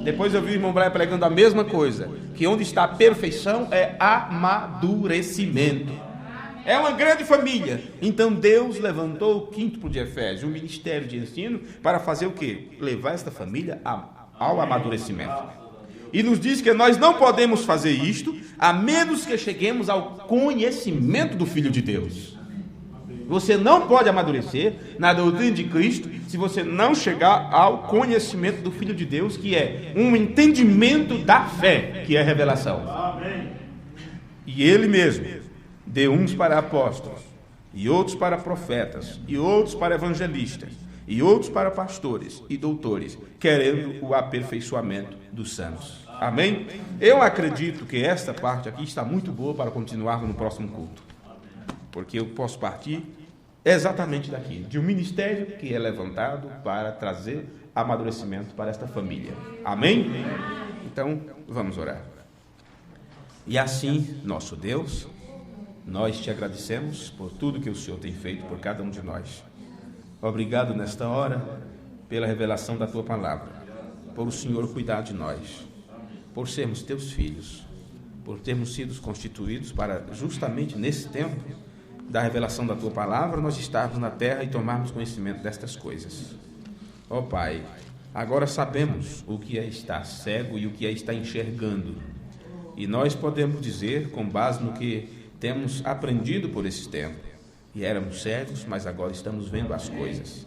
Depois eu vi o irmão Brian pregando a mesma coisa, que onde está a perfeição é amadurecimento. É uma grande família. Então Deus levantou o quíntuplo de Efésios, um ministério de ensino, para fazer o quê? Levar esta família ao amadurecimento. E nos diz que nós não podemos fazer isto a menos que cheguemos ao conhecimento do Filho de Deus. Você não pode amadurecer na doutrina de Cristo se você não chegar ao conhecimento do Filho de Deus, que é um entendimento da fé, que é a revelação. E Ele mesmo deu uns para apóstolos, e outros para profetas, e outros para evangelistas, e outros para pastores e doutores, querendo o aperfeiçoamento dos santos. Amém? Eu acredito que esta parte aqui está muito boa para continuarmos no próximo culto, porque eu posso partir exatamente daqui, de um ministério que é levantado para trazer amadurecimento para esta família. Amém? Então, vamos orar. E assim, nosso Deus, nós te agradecemos por tudo que o Senhor tem feito por cada um de nós. Obrigado nesta hora pela revelação da tua palavra, por o Senhor cuidar de nós. por sermos teus filhos, por termos sido constituídos para, justamente nesse tempo da revelação da tua palavra, nós estarmos na terra e tomarmos conhecimento destas coisas. Ó Pai, agora sabemos o que é estar cego e o que é estar enxergando. E nós podemos dizer, com base no que temos aprendido por esse tempo, e éramos cegos, mas agora estamos vendo as coisas.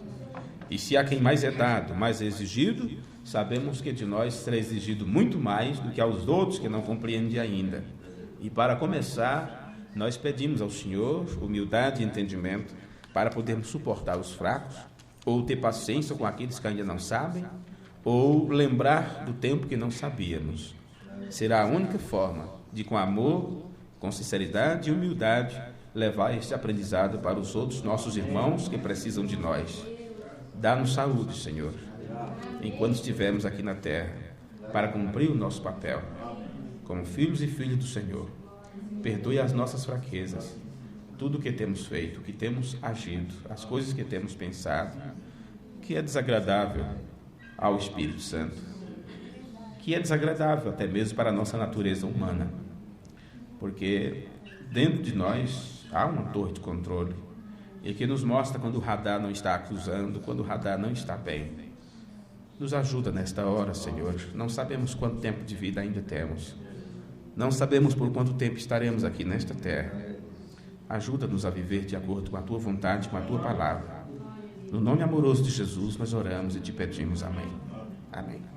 E se há quem mais é dado, mais é exigido, sabemos que de nós será exigido muito mais do que aos outros que não compreendem ainda. E para começar, nós pedimos ao Senhor humildade e entendimento para podermos suportar os fracos, ou ter paciência com aqueles que ainda não sabem, ou lembrar do tempo que não sabíamos. Será a única forma de, com amor, com sinceridade e humildade, levar este aprendizado para os outros nossos irmãos que precisam de nós. Dá-nos saúde, Senhor, enquanto estivermos aqui na terra, para cumprir o nosso papel, como filhos e filhas do Senhor. Perdoe as nossas fraquezas, tudo o que temos feito, o que temos agido, as coisas que temos pensado, que é desagradável ao Espírito Santo, que é desagradável até mesmo para a nossa natureza humana, porque dentro de nós há uma torre de controle, e que nos mostra quando o radar não está acusando, quando o radar não está bem. Nos ajuda nesta hora, Senhor. Não sabemos quanto tempo de vida ainda temos. Não sabemos por quanto tempo estaremos aqui nesta terra. Ajuda-nos a viver de acordo com a Tua vontade, com a Tua palavra. No nome amoroso de Jesus nós oramos e te pedimos. Amém. Amém.